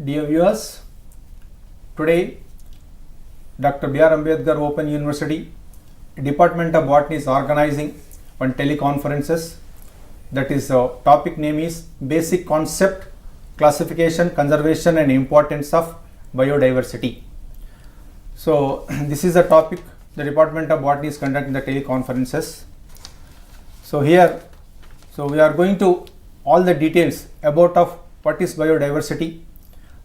Dear viewers, today Dr. B.R. Ambedkar Open University Department of Botany is organizing one teleconferences. That is topic name is Basic Concept, Classification, Conservation and Importance of Biodiversity. So this is the topic the Department of Botany is conducting the teleconferences. So here, we are going to all the details about of what is biodiversity.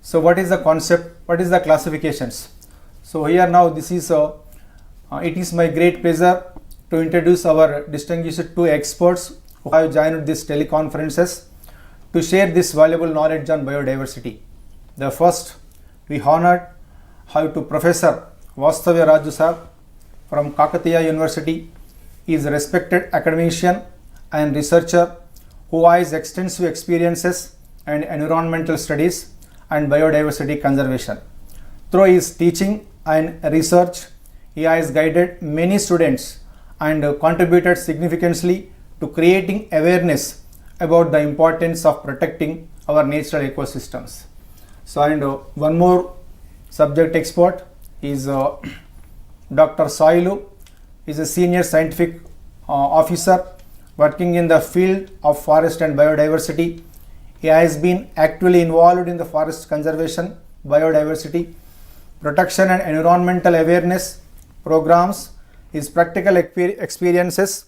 So what is the concept, what is the classifications. So here now this is it is my great pleasure to introduce our distinguished two experts who have joined this teleconferences to share this valuable knowledge on biodiversity. The first we honored have to Professor Vatsavaya Raju sir from Kakatiya University. He is a respected academician and researcher who has extensive experiences in environmental studies and biodiversity conservation. Through his teaching and research, he has guided many students and contributed significantly to creating awareness about the importance of protecting our natural ecosystems. So, and one more subject expert is Dr. Sailu. He is a senior scientific officer working in the field of forest and biodiversity. He has been actively involved in the forest conservation, biodiversity, protection and environmental awareness programs. His practical experiences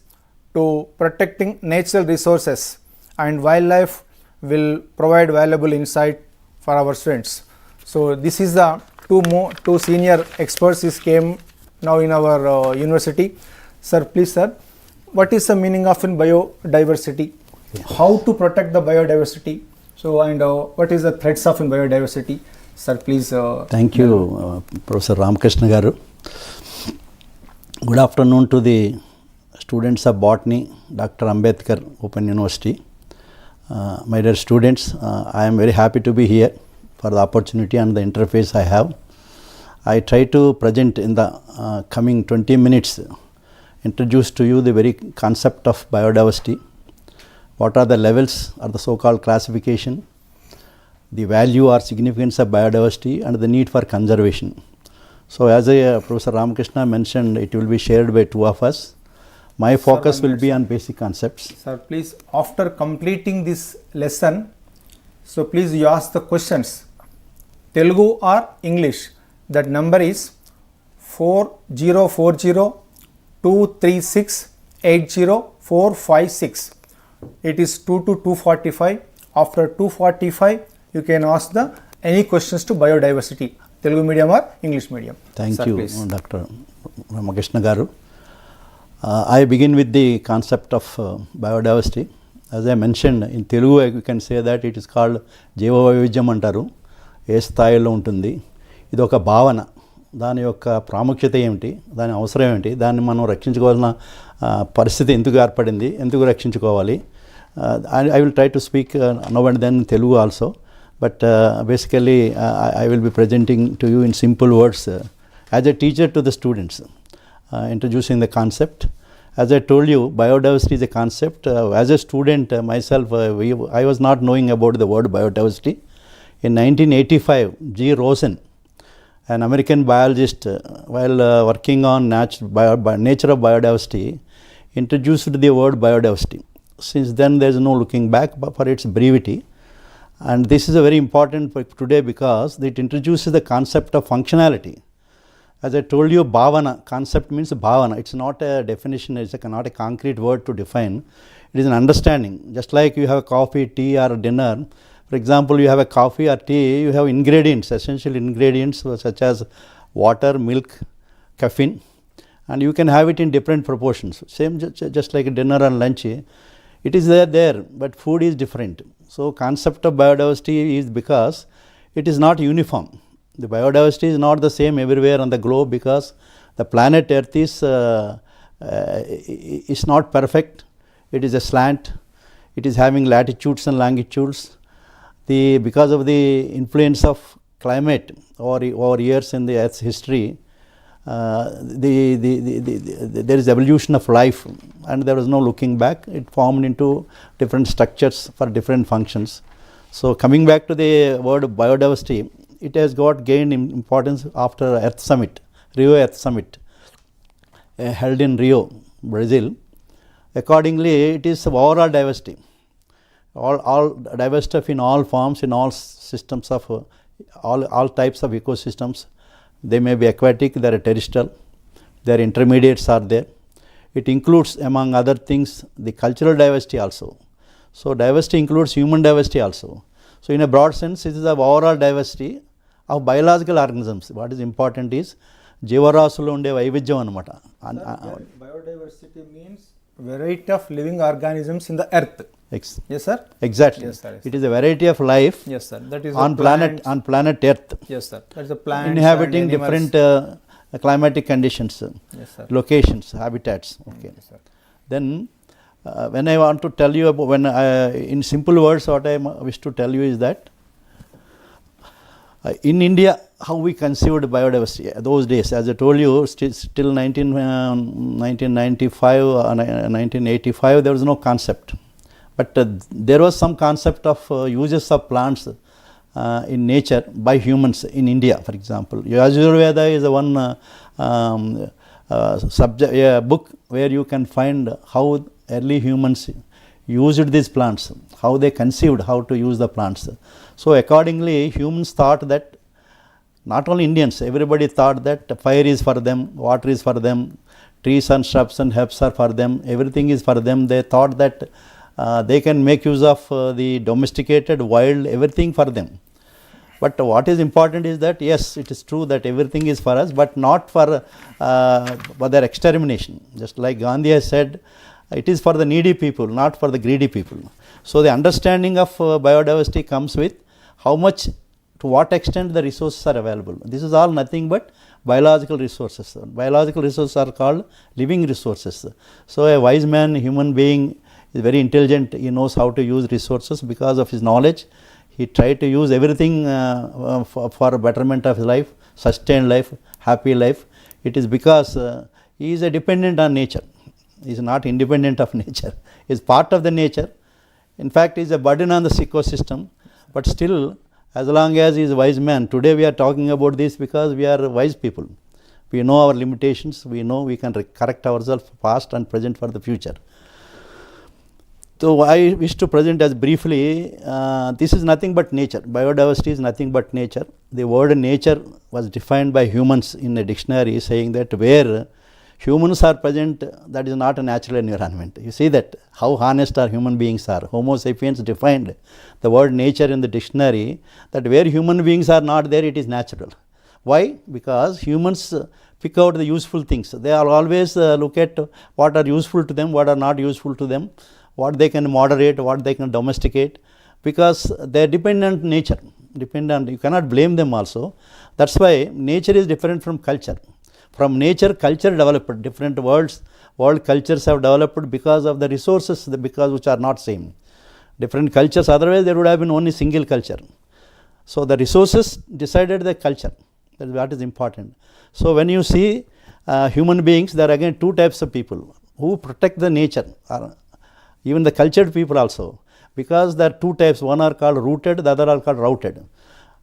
to protecting natural resources and wildlife will provide valuable insight for our students. So this is the two senior experts who came now in our university. Sir, please sir, what is the meaning of in biodiversity? How to protect the biodiversity? So, and what is the threats of in biodiversity? Sir, please. Thank you, Professor Ramakrishna garu. Good afternoon to the students of Botany, Dr. Ambedkar Open University. My dear students, I am very happy to be here for the opportunity and the interface I have. I try to present in the coming 20 minutes, introduce to you the very concept of biodiversity. What are the levels or the so-called classification, the value or significance of biodiversity and the need for conservation. So as Professor Ramakrishna mentioned, it will be shared by two of us. My focus will be on basic concepts. Sir, please, after completing this lesson, so please you ask the questions, Telugu or English. That number is 4040-236-80456. It is 2 to 2:45. After 2:45, you can ask the any questions to biodiversity, Telugu medium or English medium. Thank Sir, you, please. Dr. Ramakrishna garu. I begin with the concept of biodiversity. As I mentioned, in Telugu you can say that it is called జీవ వైవిధ్యం అంటారు. ఏ స్థాయిలో ఉంటుంది, ఇది ఒక భావన. దాని యొక్క ప్రాముఖ్యత ఏమిటి, దాని అవసరం ఏమిటి, దాన్ని మనం రక్షించుకోవాల్సిన పరిస్థితి ఎందుకు ఏర్పడింది, ఎందుకు రక్షించుకోవాలి. I will try to speak now and then in Telugu also, but basically I will be presenting to you in simple words as a teacher to the students, introducing the concept. As I told you, biodiversity is a concept. As a student myself, I was not knowing about the word biodiversity. In 1985, G. Rosen, an American biologist, while working on nature of biodiversity, introduced the word biodiversity. Since then, there is no looking back for its brevity. And this is a very important for today because it introduces the concept of functionality. As I told you, bhavana, concept means bhavana. It's not a definition, it's not a concrete word to define. It is an understanding. Just like you have coffee, tea or dinner. For example, you have a coffee or tea, you have ingredients, essential ingredients such as water, milk, caffeine, and you can have it in different proportions. Same just like dinner and lunch, it is there, but food is different. So concept of biodiversity is because it is not uniform. The biodiversity is not the same everywhere on the globe because the planet Earth is not perfect. It is a slant. It is having latitudes and longitudes. Because of the influence of climate over years in the Earth's history, there is evolution of life, and there was no looking back. It formed into different structures for different functions. So coming back to the word biodiversity, it has got gained importance after Earth Summit, Rio Earth Summit, held in Rio, Brazil. Accordingly, it is overall diversity. All diversity in all forms, in all systems of all types of ecosystems. They may be aquatic, they are terrestrial, their intermediates are there. It includes, among other things, the cultural diversity also. So diversity includes human diversity also. So in a broad sense, it is the overall diversity of biological organisms. What is important is జీవరాశులు ఉండే వైవిధ్యం అన్నమాట. Biodiversity means variety of living organisms in the earth. Yes sir. Exactly. Yes, sir. Yes, it is a variety of life. Yes sir. That is on planet Earth. Yes sir. That is the plants inhabiting different climatic conditions. Yes sir. Locations, habitats. Okay. Yes, sir. Then when I want to tell you about, in simple words, what I wish to tell you is that in India, how we conceived biodiversity those days, as I told you, till 1995 1985 there was no concept, but there was some concept of uses of plants in nature by humans in India. For example, Ayurveda is the one book where you can find how early humans used these plants, how they conceived how to use the plants. So accordingly, humans thought that, not only Indians, everybody thought that fire is for them, water is for them, trees and shrubs and herbs are for them, everything is for them. They thought that they can make use of the domesticated, wild, everything for them. But what is important is that, yes, it is true that everything is for us, but not for their extermination. Just like Gandhi has said, it is for the needy people, not for the greedy people. So the understanding of biodiversity comes with how much, to what extent the resources are available. This is all nothing but biological resources. Biological resources are called living resources. So a wise man, human being, is very intelligent. He knows how to use resources because of his knowledge. He tried to use everything for betterment of his life, sustained life, happy life. It is because he is a dependent on nature. He is not independent of nature. He is part of the nature. In fact, he is a burden on the ecosystem. But still, as long as he is a wise man, today we are talking about this because we are wise people. We know our limitations. We know we can correct ourselves past and present for the future. So I wish to present as briefly, this is nothing but nature. Biodiversity is nothing but nature. The word nature was defined by humans in a dictionary, saying that where humans are present, that is not a natural environment. You see that how honest our human beings are. Homo sapiens defined the word nature in the dictionary, that where human beings are not there, it is natural. Why? Because humans pick out the useful things. They are always look at what are useful to them, what are not useful to them, what they can moderate, what they can domesticate, because they are dependent on nature. You cannot blame them also. That's why nature is different from culture. From nature, culture developed. Different world cultures have developed because of the resources, because which are not same. Different cultures, otherwise there would have been only single culture. So the resources decided the culture. That is what is important. So when you see human beings, there are again two types of people who protect the nature, even the cultured people also, because there are two types. One are called rooted, the other are called routed.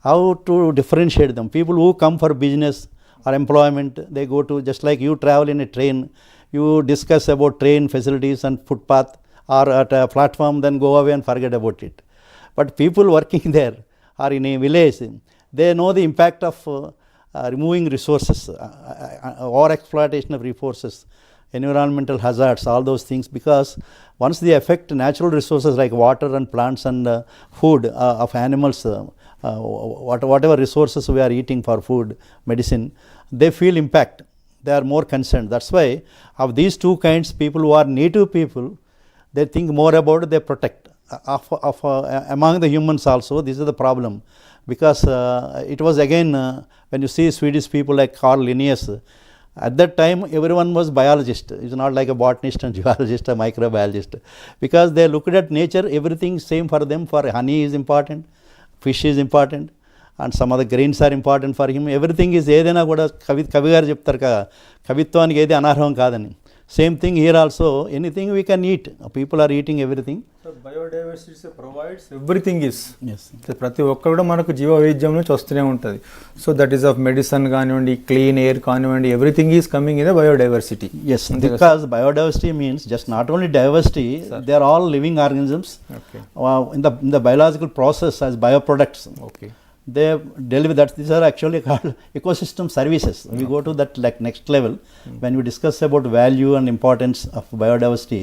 How to differentiate them? People who come for business or employment, they go to, just like you travel in a train, you discuss about train facilities and footpath or at a platform, then go away and forget about it. But people working there or in a village, they know the impact of removing resources, or exploitation of resources, environmental hazards, all those things, because once they affect natural resources like water and plants and food of animals, whatever resources we are eating for food, medicine, they feel impact. they are more concerned. That's why of these two kinds, people who are native people, they think more about they protect. Among the humans also, this is the problem, because it was again when you see Swedish people like Carl Linnaeus, at that time everyone was biologist. It's not like a botanist and geologist or microbiologist, because they looked at nature, everything same for them. For honey is important, fish is important, and some other grains are important for him. Everything is ఏదైనా కూడా కవి గారు చెప్తారు కదా, కవిత్వానికి ఏది అనర్హం కాదని. Same thing here also, anything we can eat. People are eating everything. So biodiversity provides everything is. Yes. ప్రతి ఒక్కరు కూడా మనకు జీవ వైవిధ్యం నుంచి వస్తూనే ఉంటుంది. So that is of medicine కానివ్వండి, క్లీన్ ఎయిర్ కానివ్వండి, everything is coming in biodiversity. Yes, because biodiversity means just not only diversity, they are all living organisms. Okay. In the biological process as bioproducts. Okay. They deal with that. These are actually called ecosystem services. We go to that like next level when we discuss about value and importance of biodiversity.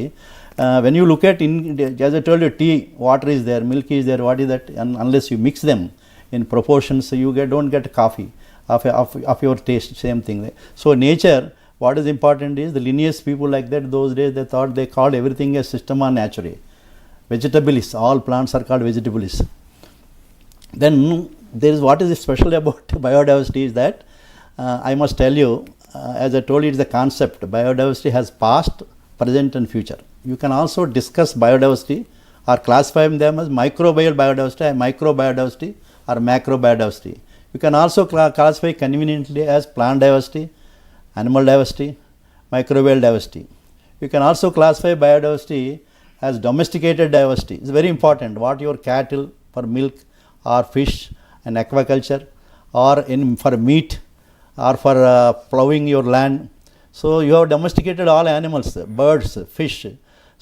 When you look at, as I told you, tea, water is there, milk is there, what is that? And unless you mix them in proportions, you don't get coffee of your taste, same thing. So nature, what is important is the Linnaeus people like that, those days they thought they called everything a systema naturae. Vegetabilists, all plants are called vegetabilists. Then there is what is special about biodiversity is that I must tell you, as I told you, it's the concept. Biodiversity has past, present and future. You can also discuss biodiversity or classify them as microbial biodiversity, microbiodiversity or macrobiodiversity. You can also classify conveniently as plant diversity, animal diversity, microbial diversity. You can also classify biodiversity as domesticated diversity. It's very important. What your cattle for milk or fish and aquaculture, or for meat, or for plowing your land. So you have domesticated all animals, birds, fish,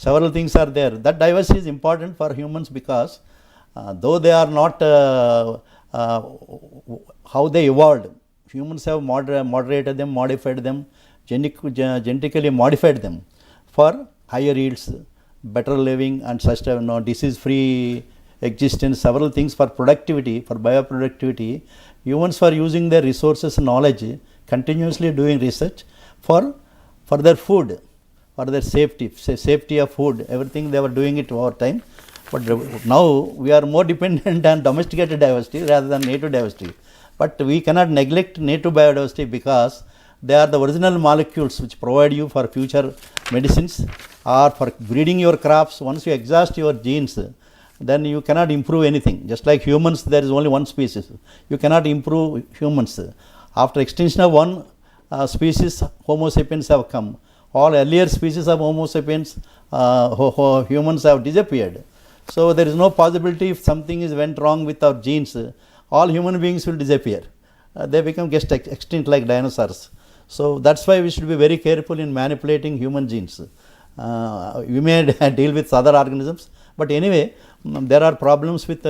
several things are there. That diversity is important for humans because though they are not how they evolved, humans have moderated them, modified them, genetically modified them for higher yields, better living and sustainable, disease-free existence, several things for productivity, for bioproductivity. Humans are using their resources and knowledge, continuously doing research for their food, for their safety of food, everything they were doing it over time. But now we are more dependent on domesticated diversity rather than native diversity. But we cannot neglect native biodiversity because they are the original molecules which provide you for future medicines or for breeding your crops. Once you exhaust your genes, then you cannot improve anything. Just like humans, there is only one species. You cannot improve humans. After extinction of one species, Homo sapiens have come. All earlier species of Homo sapiens, humans have disappeared. So there is no possibility if something went wrong with our genes, all human beings will disappear. They become just extinct like dinosaurs. So that's why we should be very careful in manipulating human genes. We may deal with other organisms, but anyway, there are problems with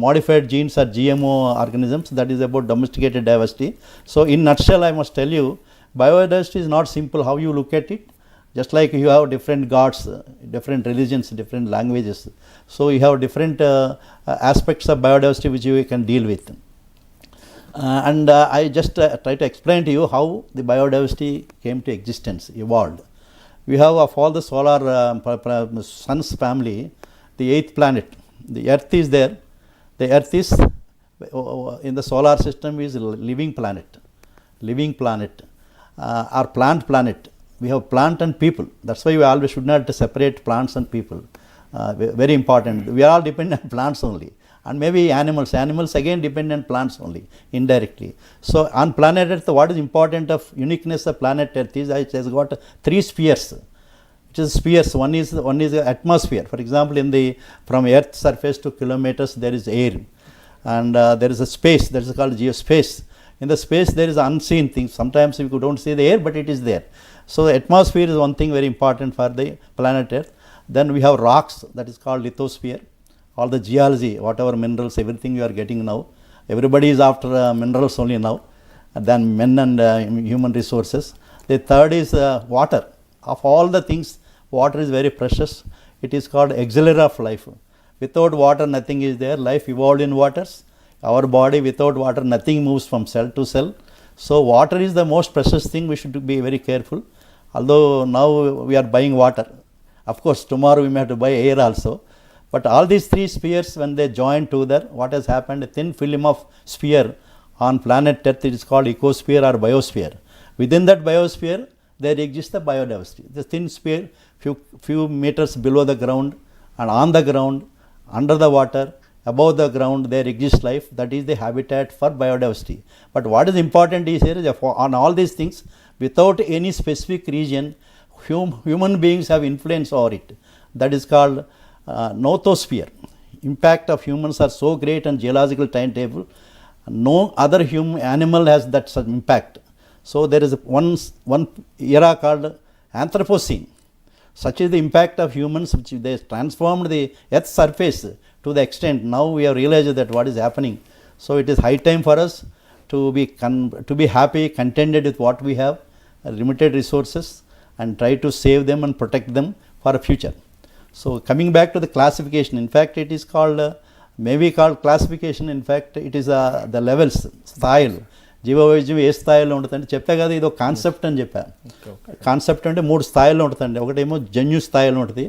modified genes or GMO organisms. That is about domesticated diversity. So in nutshell, I must tell you, biodiversity is not simple how you look at it. Just like you have different gods, different religions, different languages. So you have different aspects of biodiversity which you can deal with. And I just try to explain to you how the biodiversity came to existence, evolved. We have of all the solar sun's family, the 8th planet, the earth is there. The earth is in the solar system is a living planet, or plant planet. We have plant and people. That's why we always should not separate plants and people. Very important. We are all dependent on plants only. And maybe animals. Animals again depend on plants only, indirectly. So on planet Earth, what is important of uniqueness of planet Earth is it has got 3 spheres. Which is spheres. One is the atmosphere. For example, from Earth's surface to kilometers there is air, and there is a space that is called geospace. In the space there is unseen things. Sometimes you don't see the air, but it is there. So the atmosphere is one thing very important for the planet Earth. Then we have rocks, that is called lithosphere. All the geology, whatever minerals, everything you are getting now. Everybody is after minerals only now, than men and human resources. The third is water. Of all the things, water is very precious. It is called auxiliary of life. Without water, nothing is there. Life evolved in waters. Our body, without water, nothing moves from cell to cell. So water is the most precious thing, we should be very careful. Although now we are buying water, of course tomorrow we may have to buy air also. But all these three spheres, when they join together, what has happened, a thin film of sphere on planet Earth, it is called ecosphere or biosphere. Within that biosphere, there exists the biodiversity. The thin sphere, few meters below the ground and on the ground, under the water, above the ground, there exists life. That is the habitat for biodiversity. But what is important is here, on all these things, without any specific region, human beings have influence over it. That is called notosphere. Impact of humans are so great on geological timetable. No other animal has that such impact. So there is one era called Anthropocene. Such is the impact of humans, which they transformed the Earth's surface to the extent now we have realized that what is happening. So it is high time for us to be happy, contented with what we have, limited resources, and try to save them and protect them for a future. So coming back to the classification, in fact it is called classification. In fact it is the levels, స్థాయిలు. జీవవైవిధ్యం ఏ స్థాయిలో ఉంటుందంటే చెప్పా కదా, ఇది ఒక concept అని చెప్పా. కాన్సెప్ట్ అంటే 3 స్థాయిలో ఉంటుందండి. ఒకటేమో జన్యు స్థాయిలో ఉంటుంది,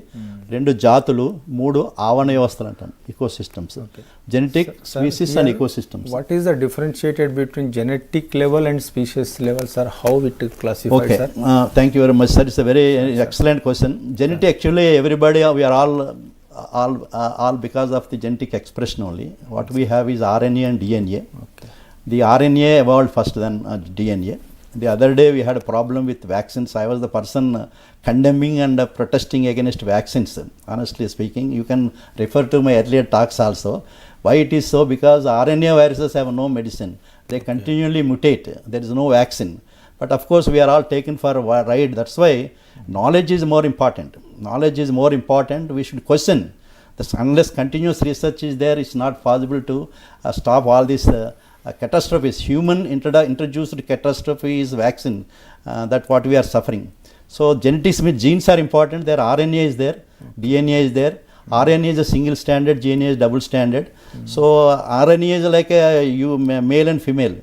2 జాతులు, 3 ఆవరణ వ్యవస్థలు అంటాం, ecosystems, genetic, species and ecosystems. What is the differentiated between genetic level and species level, sir? How it classified? Okay, thank you very much sir. It's a very excellent question. Genetic actually everybody we are all because of the genetic expression only. What we have is RNA and DNA. Okay. The RNA evolved first, then DNA. The other day we had a problem with vaccines. I was the person condemning and protesting against vaccines, honestly speaking. You can refer to my earlier talks also. Why it is so? Because RNA viruses have no medicine. They continually mutate. There is no vaccine. But of course we are all taken for a ride. That's why knowledge is more important. Knowledge is more important. We should question. Unless continuous research is there, it's not possible to stop all these catastrophes. Human introduced catastrophe is vaccine. That what we are suffering. So genetics means genes are important. Their RNA is there, DNA is there. RNA is a single stranded, DNA is double stranded. So RNA is like a male and female,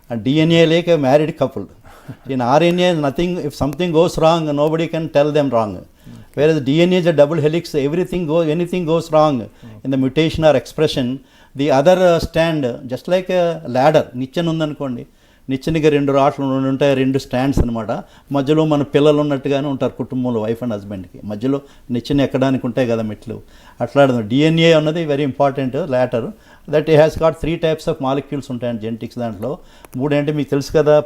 and DNA like a married couple. In RNA, nothing. If something goes wrong, nobody can tell them wrong. Whereas DNA is a double helix. Anything goes wrong in the mutation or expression, the other stand, just like a ladder. నిచ్చెన ఉందనుకోండి, నిచ్చెనకి 2 రాట్లు ఉంటాయి, 2 stands అనమాట. మధ్యలో మన పిల్లలు ఉన్నట్టుగానే ఉంటారు కుటుంబంలో, వైఫ్ అండ్ హస్బెండ్కి మధ్యలో నిచ్చెన ఎక్కడానికి ఉంటాయి కదా మెట్లు. అట్లా డిఎన్ఏ అన్నది very important latter. That has got 3 types of molecules ఉంటాయండి జెనెటిక్స్. దాంట్లో 3 అంటే మీకు తెలుసు కదా,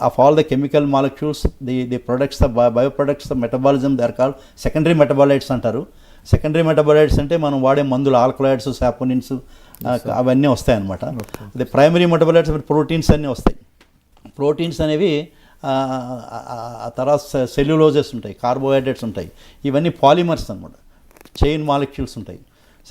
of all the chemical molecules, the products, the bioproducts, the metabolism, they are called secondary metabolites అంటారు. సెకండరీ మెటబాలైట్స్ అంటే మనం వాడే మందులు, ఆల్కలాయిడ్స్, సాపోనిన్స్, అవన్నీ వస్తాయి అన్నమాట. అదే ప్రైమరీ మెటబాలైట్స్, ప్రోటీన్స్ అన్నీ వస్తాయి. ప్రోటీన్స్ అనేవి తర్వాత సెల్యులోజెస్ ఉంటాయి, కార్బోహైడ్రేట్స్ ఉంటాయి, ఇవన్నీ పాలిమర్స్ అనమాట, చైన్ మాలిక్యూల్స్ ఉంటాయి.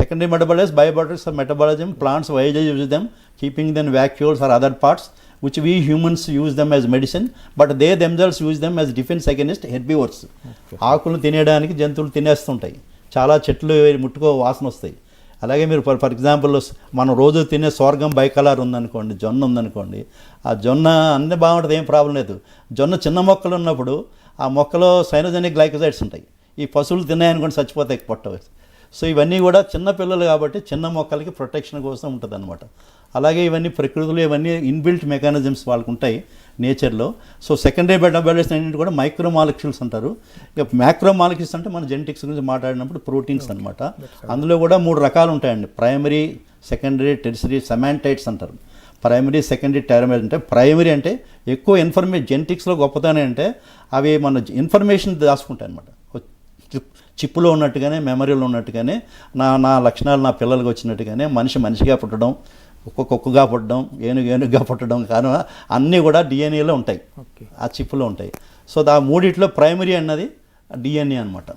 Secondary metabolites, bioproducts of metabolism, plants wise use them, keeping then vacuoles or other parts which we humans use them as medicine, but they themselves use them as defense against herbivores. ఆకులను తినేయడానికి జంతువులు తినేస్తుంటాయి. చాలా చెట్లు ముట్టుకో వాసన వస్తాయి. అలాగే మీరు for example మనం రోజు తినే స్వర్గం బైకలార్ ఉందనుకోండి, జొన్న ఉందనుకోండి, ఆ జొన్న అన్నీ బాగుంటుంది, ఏం ప్రాబ్లం లేదు. జొన్న చిన్న మొక్కలు ఉన్నప్పుడు ఆ మొక్కలో సైనోజెనిక్ గ్లైకోసైడ్స్ ఉంటాయి. ఈ పశువులు తిన్నాయనుకోండి చచ్చిపోతాయి పొట్ట. సో ఇవన్నీ కూడా చిన్న పిల్లలు కాబట్టి చిన్న మొక్కలకి ప్రొటెక్షన్ కోసం ఉంటుంది అనమాట. అలాగే ఇవన్నీ ప్రకృతిలో ఇవన్నీ ఇన్బిల్ట్ మెకానిజమ్స్ వాళ్ళకు ఉంటాయి నేచర్లో. సో సెకండరీ మెటబాలిట్స్ అన్నింటి కూడా మైక్రో మాలిక్యూల్స్ అంటారు. ఇక మ్యాక్రో మాలిక్యూల్స్ అంటే మన జెనెటిక్స్ గురించి మాట్లాడినప్పుడు ప్రోటీన్స్ అనమాట. అందులో కూడా 3 రకాలు ఉంటాయండి, ప్రైమరీ, సెకండరీ, టెర్షరీ, సెమాంటైడ్స్ అంటారు. ప్రైమరీ, సెకండరీ, టెర్షరీ అంటే ప్రైమరీ అంటే ఎక్కువ ఇన్ఫర్మేషన్. జెనెటిక్స్లో గొప్పతనం అంటే అవి మన ఇన్ఫర్మేషన్ దాచుకుంటాయి అనమాట. చిప్పులో ఉన్నట్టుగానే, మెమరీలో ఉన్నట్టుగానే నా లక్షణాలు నా పిల్లలకి వచ్చినట్టుగానే మనిషిగా పుట్టడం, కుక్కగా పుట్టడం, ఏనుగుగా పుట్టడం, కానీ అన్నీ కూడా డిఎన్ఏలో ఉంటాయి, ఆ చిప్పులో ఉంటాయి. సో ఆ 3 ప్రైమరీ అన్నది డిఎన్ఏ అనమాట.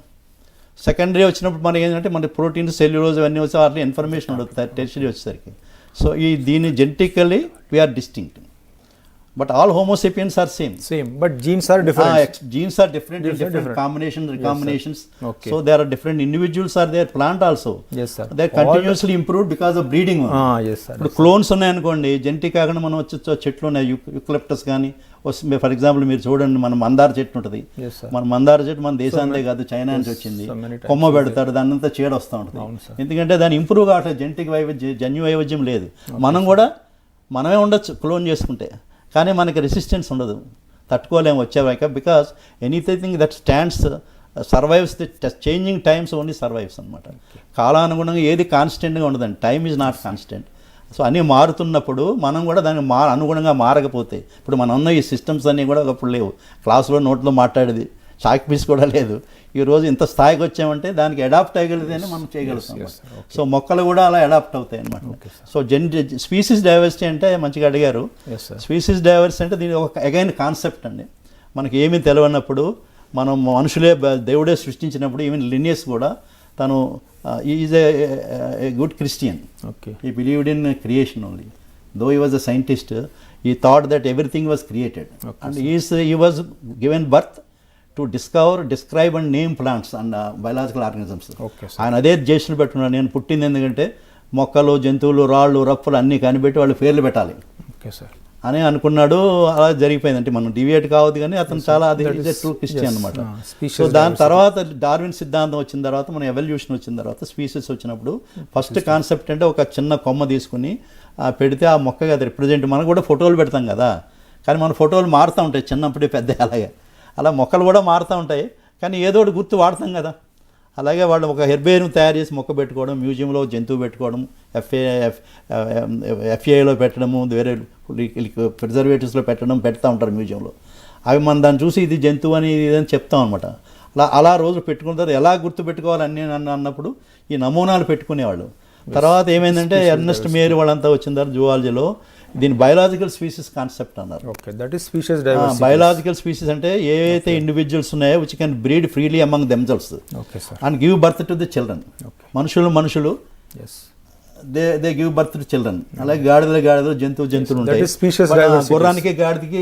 సెకండరీ వచ్చినప్పుడు మనకి ఏంటంటే మన ప్రోటీన్స్, సెల్యులోజ్ ఇవన్నీ వచ్చి వాటిలో ఇన్ఫర్మేషన్ ఉంటుంది టెర్షరీ వచ్చేసరికి. సో దీన్ని genetically we are distinct. but all Homo sapiens are same. But genes are different. Genes are different in different combinations, recombinations. Yes, okay. So there are different individuals are there. Plant also. Yes, sir. They continuously improved because of breeding. Yes, sir. ఇప్పుడు clones ఉన్నాయనుకోండి, genetic కాకుండా మనం వచ్చి చెట్లు ఉన్నాయి, eucalyptus కానీ for example మీరు చూడండి, మన మందార చెట్టు ఉంటుంది. మన మందార చెట్టు మన దేశానిదే కాదు, చైనా నుంచి వచ్చింది. కొమ్మ పెడతారు, దాని అంతా చీడ వస్తూ ఉంటుంది. ఎందుకంటే దాన్ని ఇంప్రూవ్ కావట్లేదు, జెనెటిక్ జన్యు వైవిధ్యం లేదు. మనం కూడా మనమే ఉండొచ్చు క్లోన్ చేసుకుంటే, కానీ మనకి రెసిస్టెన్స్ ఉండదు, తట్టుకోలేము వచ్చేవాక. Because anything that stands survives the changing times only survives అనమాట. కాలానుగుణంగా ఏది కాన్స్టెంట్గా ఉండదండి, time is not constant. So అన్నీ మారుతున్నప్పుడు మనం కూడా దానికి అనుగుణంగా మారకపోతే, ఇప్పుడు మనం ఉన్న ఈ సిస్టమ్స్ అన్నీ కూడా ఒకప్పుడు లేవు. క్లాసులో నోట్లో మాట్లాడేది చాక్ పీస్ కూడా లేదు. ఈరోజు ఇంత స్థాయికి వచ్చామంటే దానికి అడాప్ట్ అయ్యగలిగితేనే మనం చేయగలుగుతాం. సో మొక్కలు కూడా అలా అడాప్ట్ అవుతాయి అన్నమాట. సో స్పీసీస్ డైవర్సిటీ అంటే మంచిగా అడిగారు. స్పీసీస్ డైవర్సిటీ అంటే దీని ఒక అగైన్ కాన్సెప్ట్ అండి. మనకి ఏమీ తెలియనప్పుడు మనం మనుషులే దేవుడే సృష్టించినప్పుడు ఈవెన్ లినియస్ కూడా తను is a good Christian. He believed in creation only. Though he was a scientist, he thought that everything was created and he was given birth to describe and name plants and biological organisms. ఆయన అదే చేతులు పెట్టుకున్నాను, నేను పుట్టింది ఎందుకంటే మొక్కలు, జంతువులు, రాళ్ళు, రప్పులు అన్నీ కనిపెట్టి వాళ్ళు పేర్లు పెట్టాలి అని అనుకున్నాడు. అలా జరిగిపోయింది. అంటే మనం డివియేట్ కావద్దు, కానీ అతను చాలా అది ట్రూ క్రిస్టియన్ అనమాట. సో దాని తర్వాత డార్విన్ సిద్ధాంతం వచ్చిన తర్వాత, మన ఎవల్యూషన్ వచ్చిన తర్వాత, స్పీసీస్ వచ్చినప్పుడు ఫస్ట్ కాన్సెప్ట్ అంటే ఒక చిన్న కొమ్మ తీసుకుని పెడితే ఆ మొక్కగా అది రిప్రజెంట్. మనం కూడా ఫోటోలు పెడతాం కదా, కానీ మన ఫోటోలు మారుతూ ఉంటాయి చిన్నప్పుడే పెద్ద. అలాగే అలా మొక్కలు కూడా మారుతూ ఉంటాయి, కానీ ఏదో ఒకటి గుర్తు వాడతాం కదా. అలాగే వాళ్ళు ఒక హెర్బేరియం తయారు చేసి మొక్క పెట్టుకోవడం, మ్యూజియంలో జంతువు పెట్టుకోవడం, ఎఫ్ఏలో పెట్టడము, వేరే ప్రిజర్వేటివ్స్లో పెడతా ఉంటారు మ్యూజియంలో. అవి మనం దాన్ని చూసి ఇది జంతువు అని ఇదని చెప్తాం అనమాట. అలా రోజు పెట్టుకున్న తర్వాత ఎలా గుర్తు పెట్టుకోవాలని అన్నప్పుడు ఈ నమూనాలు పెట్టుకునేవాళ్ళు. తర్వాత ఏమైందంటే ఎర్నెస్ట్ మేయర్ వాళ్ళంతా వచ్చిన తర్వాత జువాలజీలో దీని బయోలాజికల్ స్పీసీస్ కాన్సెప్ట్ అన్నారు. బయోలాజికల్ స్పీసీస్ అంటే ఏవైతే ఇండివిజువల్స్ ఉన్నాయో which can breed freely among themselves and give birth to the children. మనుషులు they give birth to children. అలాగే గాడిదలు జంతువులు ఉంటాయి. గుర్రానికి గాడిదకి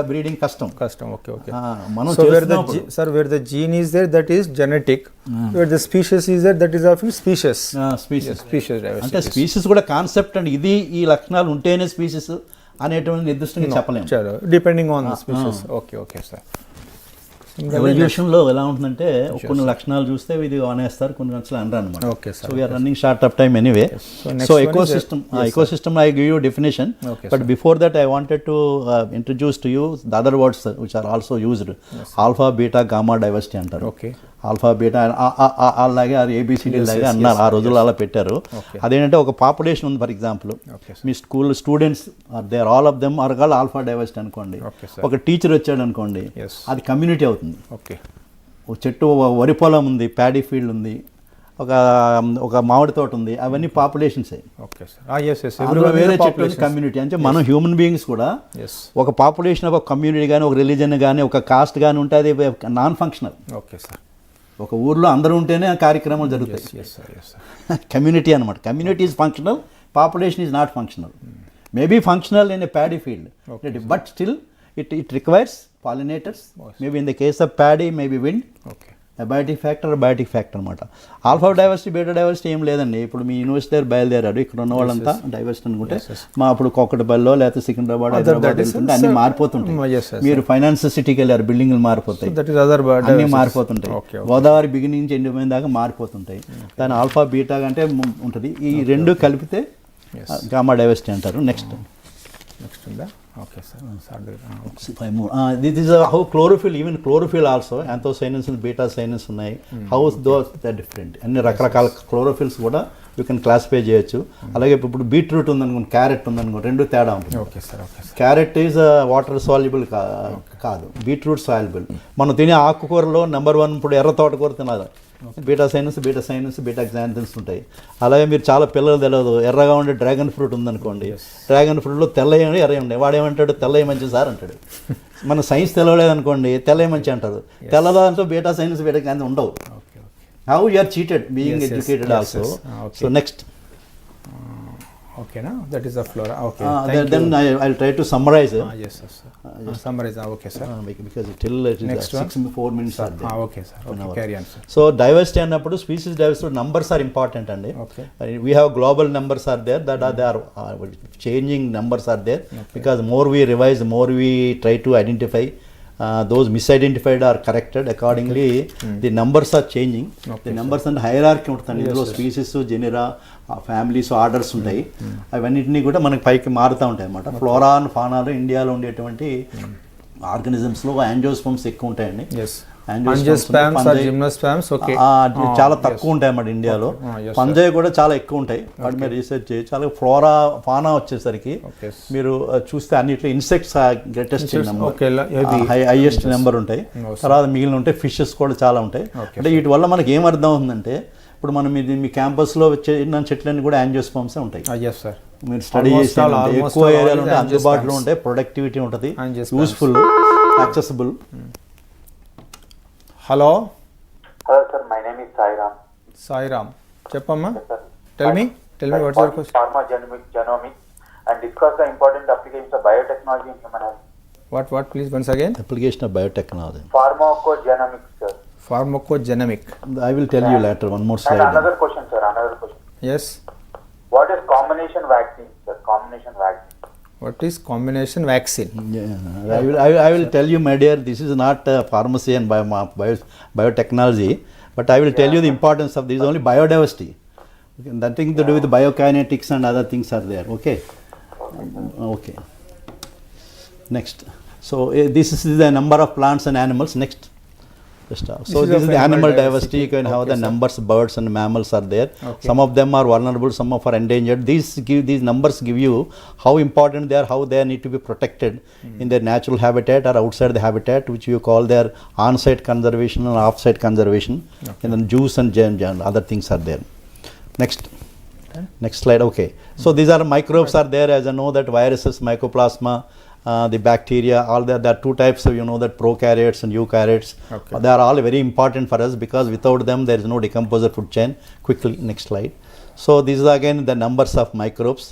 బ్రీడింగ్ కష్టం. మనం where the gene is there, that is genetic. Where the species is there, that is of species diversity. అంటే species కూడా కాన్సెప్ట్ అండి. ఇది ఈ లక్షణాలు ఉంటేనే స్పీసీస్ అనేటువంటి నిర్దిష్టంగా చెప్పలేము, depending on the species. Okay sir. ఎవల్యూషన్లో ఎలా ఉంటుందంటే కొన్ని లక్షణాలు చూస్తే ఇది అనేస్తారు, కొన్ని లక్షణాలు అనరు అనమాట. So we are running short of time anyway. So ecosystem I give you definition, but before that I wanted to introduce to you the other words which are also used. Alpha, beta, gamma diversity అంటారు. Alpha, beta అలాగే అది A B C D లాగా అన్నారు, ఆ రోజుల్లో అలా పెట్టారు. అదేంటంటే ఒక పాపులేషన్ ఉంది, ఫర్ ఎగ్జాంపుల్ మీ school students they are all of them are called alpha diversity అనుకోండి. ఒక టీచర్ వచ్చాడు అనుకోండి, అది కమ్యూనిటీ అవుతుంది. ఒక చెట్టు, వరి పొలం ఉంది, ప్యాడీ ఫీల్డ్ ఉంది, ఒక మామిడి తోట ఉంది, అవన్నీ పాపులేషన్స్. వేరే చెట్లు కమ్యూనిటీ. అంటే మనం హ్యూమన్ బీయింగ్స్ కూడా ఒక పాపులేషన్, ఒక కమ్యూనిటీ కానీ, ఒక రిలీజన్ కానీ, ఒక కాస్ట్ కానీ ఉంటే అది నాన్ ఫంక్షనల్. ఒక ఊర్లో అందరూ ఉంటేనే కార్యక్రమాలు జరుగుతాయి. కమ్యూనిటీ అనమాట. Community is functional, population is not functional. Maybe functional in a paddy field, but still it requires pollinators. Maybe in the case of paddy, maybe wind. Abiotic factor అనమాట. Alpha diversity, beta diversity ఏం లేదండి. ఇప్పుడు మీ university దగ్గర బయలుదేరాడు, ఇక్కడ ఉన్న వాళ్ళంతా diversity అనుకుంటే మా అప్పుడు కోకటపల్లిలో లేకపోతే సికింద్రాబాద్, హైదరాబాద్ వెళ్తుంటే అన్ని మారిపోతుంటాయి. మీరు ఫైనాన్స్ సిటీకి వెళ్ళారు, బిల్డింగ్లు మారిపోతాయి, అన్నీ మారిపోతుంటాయి. గోదావరి బిగినింగ్ నుంచి ఎండిపోయిన దాకా మారిపోతుంటాయి. దాని ఆల్ఫా, బీటా అంటే ఉంటుంది. ఈ రెండు కలిపితే గామా డైవర్సిటీ అంటారు. నెక్స్ట్ ఉందా? Okay sir. Five more. This is how chlorophyll, even chlorophyll also, anthocyanins and beta cyanins ఉన్నాయి. How those are different. అన్ని రకరకాల క్లోరోఫిల్స్ కూడా యూ కెన్ క్లాసిఫై చేయొచ్చు. అలాగే ఇప్పుడు బీట్రూట్ ఉందనుకోండి, క్యారెట్ ఉందనుకోండి, రెండు తేడా ఉంటుంది. క్యారెట్ ఈజ్ వాటర్ సాల్యుబుల్ కాదు, బీట్రూట్ సాల్యుబుల్. మనం తినే ఆకుకూరలో నెంబర్ 1 ఇప్పుడు ఎర్ర తోటకూర తినాలి, బీటా సైనస్, బీటా గ్జాంథిన్స్ ఉంటాయి. అలాగే మీరు చాలా పిల్లలు తెలియదు, ఎర్రగా ఉండే డ్రాగన్ ఫ్రూట్ ఉందనుకోండి, డ్రాగన్ ఫ్రూట్లో తెల్లవి ఉండి ఎర్రవి ఉండే, వాడేమంటాడు తెల్లవి మంచి సార్ అంటాడు. మన సైన్స్ తెలవలేదనుకోండి, తెల్లవి మంచి అంటారు. తెల్లదాంతో బీటా సైనస్, బీటా గ్జాంథిన్ ఉండవు. How you are cheated being educated also. So next Okay, no? That is the flora. Okay. Thank then you. I'll try to summarize. Yes, sir. Summarize. Okay, sir. Because till it is Next 4 minutes are there. Okay, sir. Okay, carry on, sir. So diversity and species diversity numbers are important, and Okay. we have global numbers are there that are there changing numbers are there, because more we revise, more we try to identify. Those misidentified are corrected accordingly. The numbers are changing. The numbers and hierarchy ఉంటుంది ఇందులో species జెనిరా families orders ఉంటాయి. అవన్నిటినీ కూడా మనకి పైకి మారుతూ ఉంటాయి అన్నమాట. Flora and ఫానాలో ఇండియాలో ఉండేటువంటి ఆర్గానిజమ్స్లో యాంజియోస్పర్మ్స్ ఎక్కువ ఉంటాయండి. చాలా తక్కువ ఉంటాయి అన్నమాట ఇండియాలో. పంజాయ్ కూడా చాలా ఎక్కువ ఉంటాయి. వాటి మీద రీసెర్చ్ చేయి. చాలా ఫ్లోరా ఫానా వచ్చేసరికి మీరు చూస్తే అన్నిట్లో insects greatest number, highest number ఉంటాయి. తర్వాత మిగిలిన ఉంటాయి ఫిషెస్ కూడా చాలా ఉంటాయి. అంటే వీటి వల్ల మనకి ఏం అర్థం అవుతుందంటే, ఇప్పుడు మనం ఇది మీ క్యాంపస్లో చిన్న చెట్లన్నీ కూడా యాంజియోస్పర్మ్స్ ఉంటాయి. మీరు స్టడీ చేస్తే ఎక్కువ ఏరియాలో ఉంటాయి, అందుబాటులో ఉంటాయి, ప్రొడక్టివిటీ ఉంటుంది, useful, accessible. Hello. Hello, sir. My name is Sairam. Cheppamma. Tell me what's your question. Pharmacogenomics and discuss the important applications of biotechnology in human health. What please once again? Application of biotechnology. Pharmacogenomics, sir. Pharmacogenomic. I will tell you later. One more slide. And another question, sir. Yes. What is combination vaccine, sir? Combination vaccine. What is combination vaccine? Yeah, I will tell you, my dear, this is not pharmacy and biotechnology, but I will tell you the importance of this is only biodiversity. Nothing to do with biokinetics and other things are there. Okay. Okay. Next. So this is the number of plants and animals. Next. So this is the animal diversity. You can have the numbers, birds and mammals are there. Some of them are vulnerable, some of are endangered. These numbers give you how important they are, how they need to be protected in their natural habitat or outside the habitat, which you call their on-site conservation and off-site conservation. And then juice and other things are there. Next slide. Okay. So these are microbes are there, as I know that viruses, mycoplasma, the bacteria, all there are two types of, that prokaryotes and eukaryotes. They are all very important for us, because without them there is no decomposer food chain. Quickly, next slide. So this is again the numbers of microbes.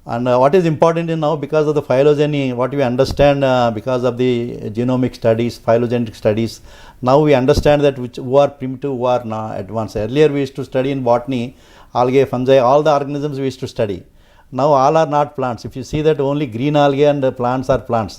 And what is important is now, because of the phylogeny, what we understand because of the genomic studies, phylogenetic studies, now we understand that who are primitive, who are not advanced. Earlier we used to study in botany, algae, fungi, all the organisms we used to study. Now all are not plants. If you see that only green algae and plants are plants,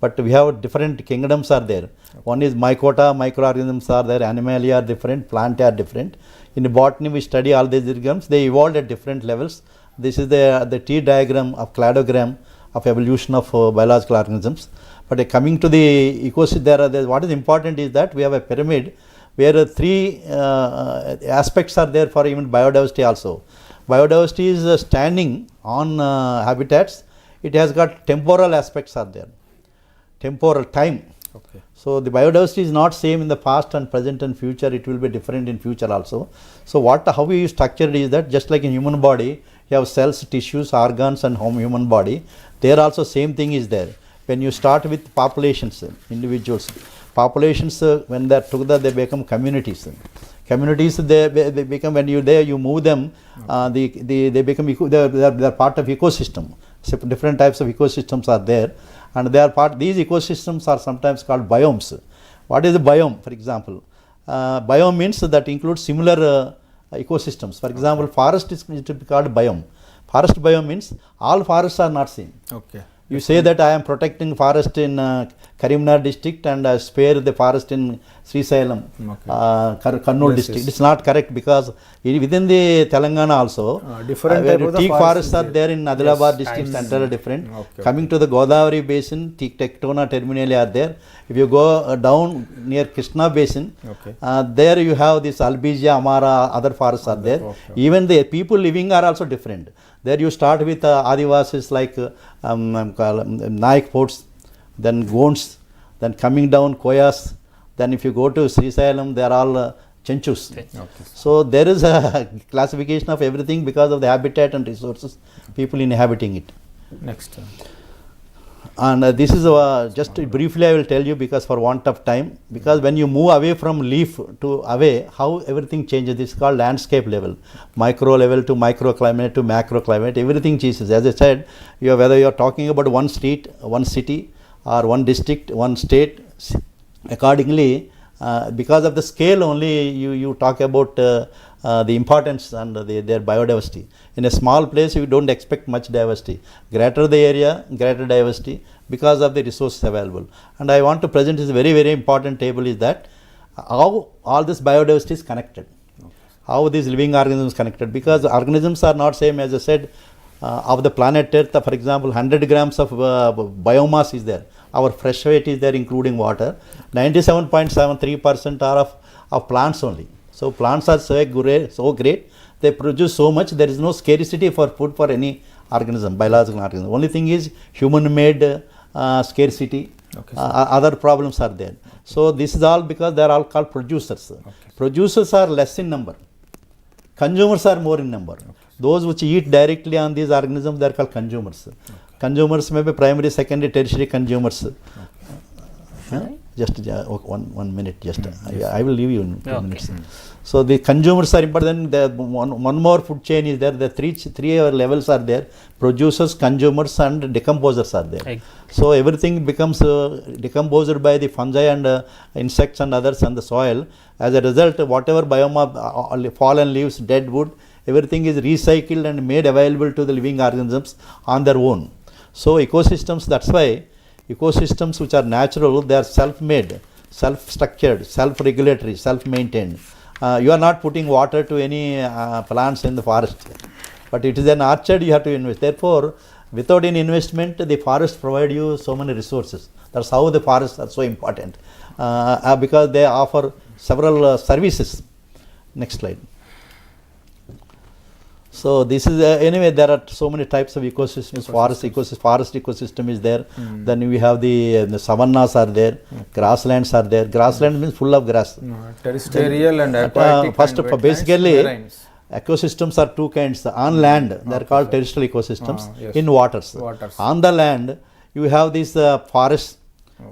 but we have different kingdoms are there. One is mycota, microorganisms are there, animalia are different, plant are different. In the botany we study all these kingdoms. They evolved at different levels. This is the T diagram of cladogram of evolution of biological organisms. But coming to the ecosystem, what is important is that we have a pyramid where three aspects are there for even biodiversity also. Biodiversity is standing on habitats. It has got temporal aspects are there. Temporal time. So the biodiversity is not same in the past and present and future. It will be different in future also. So how we structure it is that just like in human body, you have cells, tissues, organs and human body. There also same thing is there. When you start with populations, individuals, populations when they are together they become communities. Communities they become, when you move them, they become they are part of ecosystem. So different types of ecosystems are there, and they are these ecosystems are sometimes called biomes. What is a biome? For example, biome means that includes similar ecosystems. For example, forest is to be called biome. Forest biome means all forests are not same. You say that I am protecting forest in Karimnagar district and spare the forest in Sailu, Kurnool district. It's not correct, because within the Telangana also different teak forests are there in Hyderabad district, entirely different. Coming to the Godavari basin, Tectona terminali are there. If you go down near Krishna basin, there you have this Albizia, Amara, other forests are there. Even the people living are also different. There you start with Adivasis like Naik forts, then Gonds, then coming down Koyas, then if you go to Sailu, they are all Chenchus. So there is a classification of everything because of the habitat and resources, people inhabiting it. Next. And this is just briefly I will tell you, because for want of time, because when you move away from leaf to away, how everything changes. This is called landscape level, micro level to microclimate to macroclimate, everything changes. As I said, whether you are talking about one street, one city, or one district, one state, accordingly, because of the scale only you talk about the importance and their biodiversity. In a small place, you don't expect much diversity. Greater the area, greater diversity, because of the resources available. And I want to present this very, very important table, is that how all this biodiversity is connected. How these living organisms connected, because organisms are not same. As I said, of the planet Earth, for example, 100 grams of biomass is there. Our fresh weight is there, including water. 97.73% are of plants only. So plants are so great, they produce so much, there is no scarcity for food for any organism, biological organism. Only thing is human-made scarcity, other problems are there. So this is all because they are all called producers. Producers are less in number, consumers are more in number. Those which eat directly on these organisms, they are called consumers. Consumers may be primary, secondary, tertiary consumers. Just 1 minute, just I will leave you in 2 minutes. So the consumers are important. The one more food chain is there. The three levels are there: producers, consumers, and decomposers are there. So everything becomes decomposed by the fungi and insects and others on the soil. As a result, whatever biome, fallen leaves, dead wood, everything is recycled and made available to the living organisms on their own. So ecosystems, that's why ecosystems which are natural, they are self-made, self-structured, self-regulatory, self-maintained. You are not putting water to any plants in the forest, but it is an orchard, you have to invest. Therefore, without any investment, the forest provide you so many resources. That's how the forests are so important, because they offer several services. Next slide. So this is anyway, there are so many types of ecosystems. Forest ecosystem is there. Then we have the savannas are there, grasslands are there. Grassland means full of grass. Terrestrial and aquatic. First of all, basically ecosystems are two kinds. On land, they are called terrestrial ecosystems. In waters. On the land, you have these forests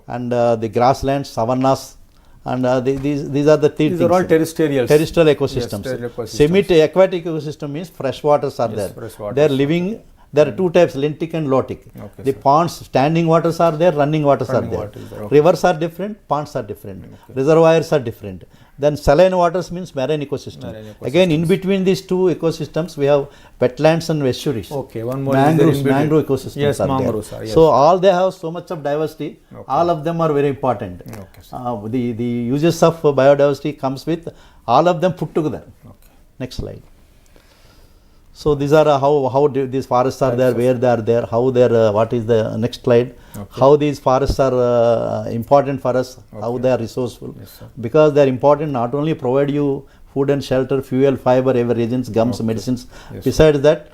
and the grasslands, savannas. And these are the three things. These are all terrestrial ecosystems. Semi-aquatic ecosystem means fresh waters are there. They are living. There are two types: lentic and lotic. The ponds, standing waters are there, running waters are there. Rivers are different, ponds are different, reservoirs are different. Then saline waters means marine ecosystem. Again, in between these two ecosystems, we have wetlands and estuaries. One more mangrove ecosystems are there. So all they have so much of diversity. All of them are very important. The uses of biodiversity comes with all of them put together. Next slide. So these are how these forests are there, where they are there, how they are, what is the next slide, how these forests are important for us, how they are resourceful, because they are important, not only provide you food and shelter, fuel, fiber, reagents, gums, medicines. Besides that,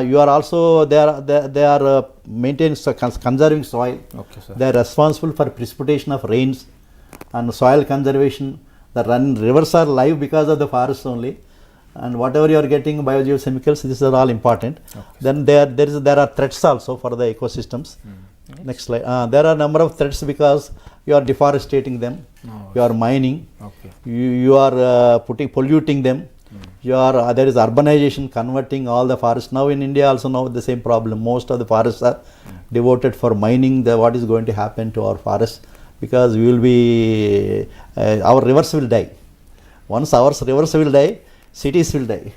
you are also they are maintaining conserving soil. They are responsible for precipitation of rains and soil conservation. The rivers are live because of the forests only. And whatever you are getting biogeochemicals, these are all important. Then there are threats also for the ecosystems. Next slide. There are a number of threats because you are deforestating them, you are mining, you are polluting them. There is urbanization, converting all the forests. Now in India also now the same problem. Most of the forests are devoted for mining. What is going to happen to our forests? Because we will be our rivers will die. Once our rivers will die, cities will die.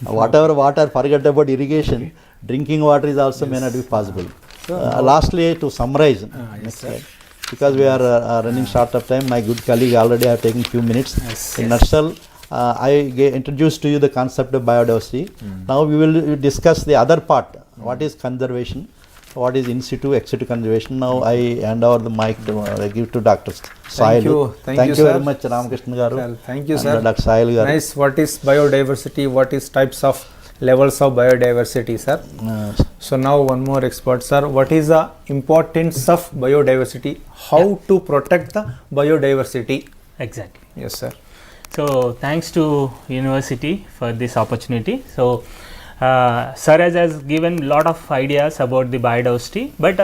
Whatever water, forget about irrigation, drinking water is also may not be possible. Lastly, to summarize, next slide, because we are running short of time, my good colleague already have taken few minutes. In nutshell, I introduced to you the concept of biodiversity. Now we will discuss the other part, what is conservation, what is in situ, ex situ conservation. Now I hand over the mic to give to Dr. Sailu. Thank you very much, Ramakrishna garu. Thank you, sir. Dr. Sailu garu. Nice. What is biodiversity? What is types of levels of biodiversity, sir? So now one more expert, sir. What is the importance of biodiversity? How to protect the biodiversity? Exactly. Yes, sir. So thanks to university for this opportunity. So Sir has given lot of ideas about the biodiversity, but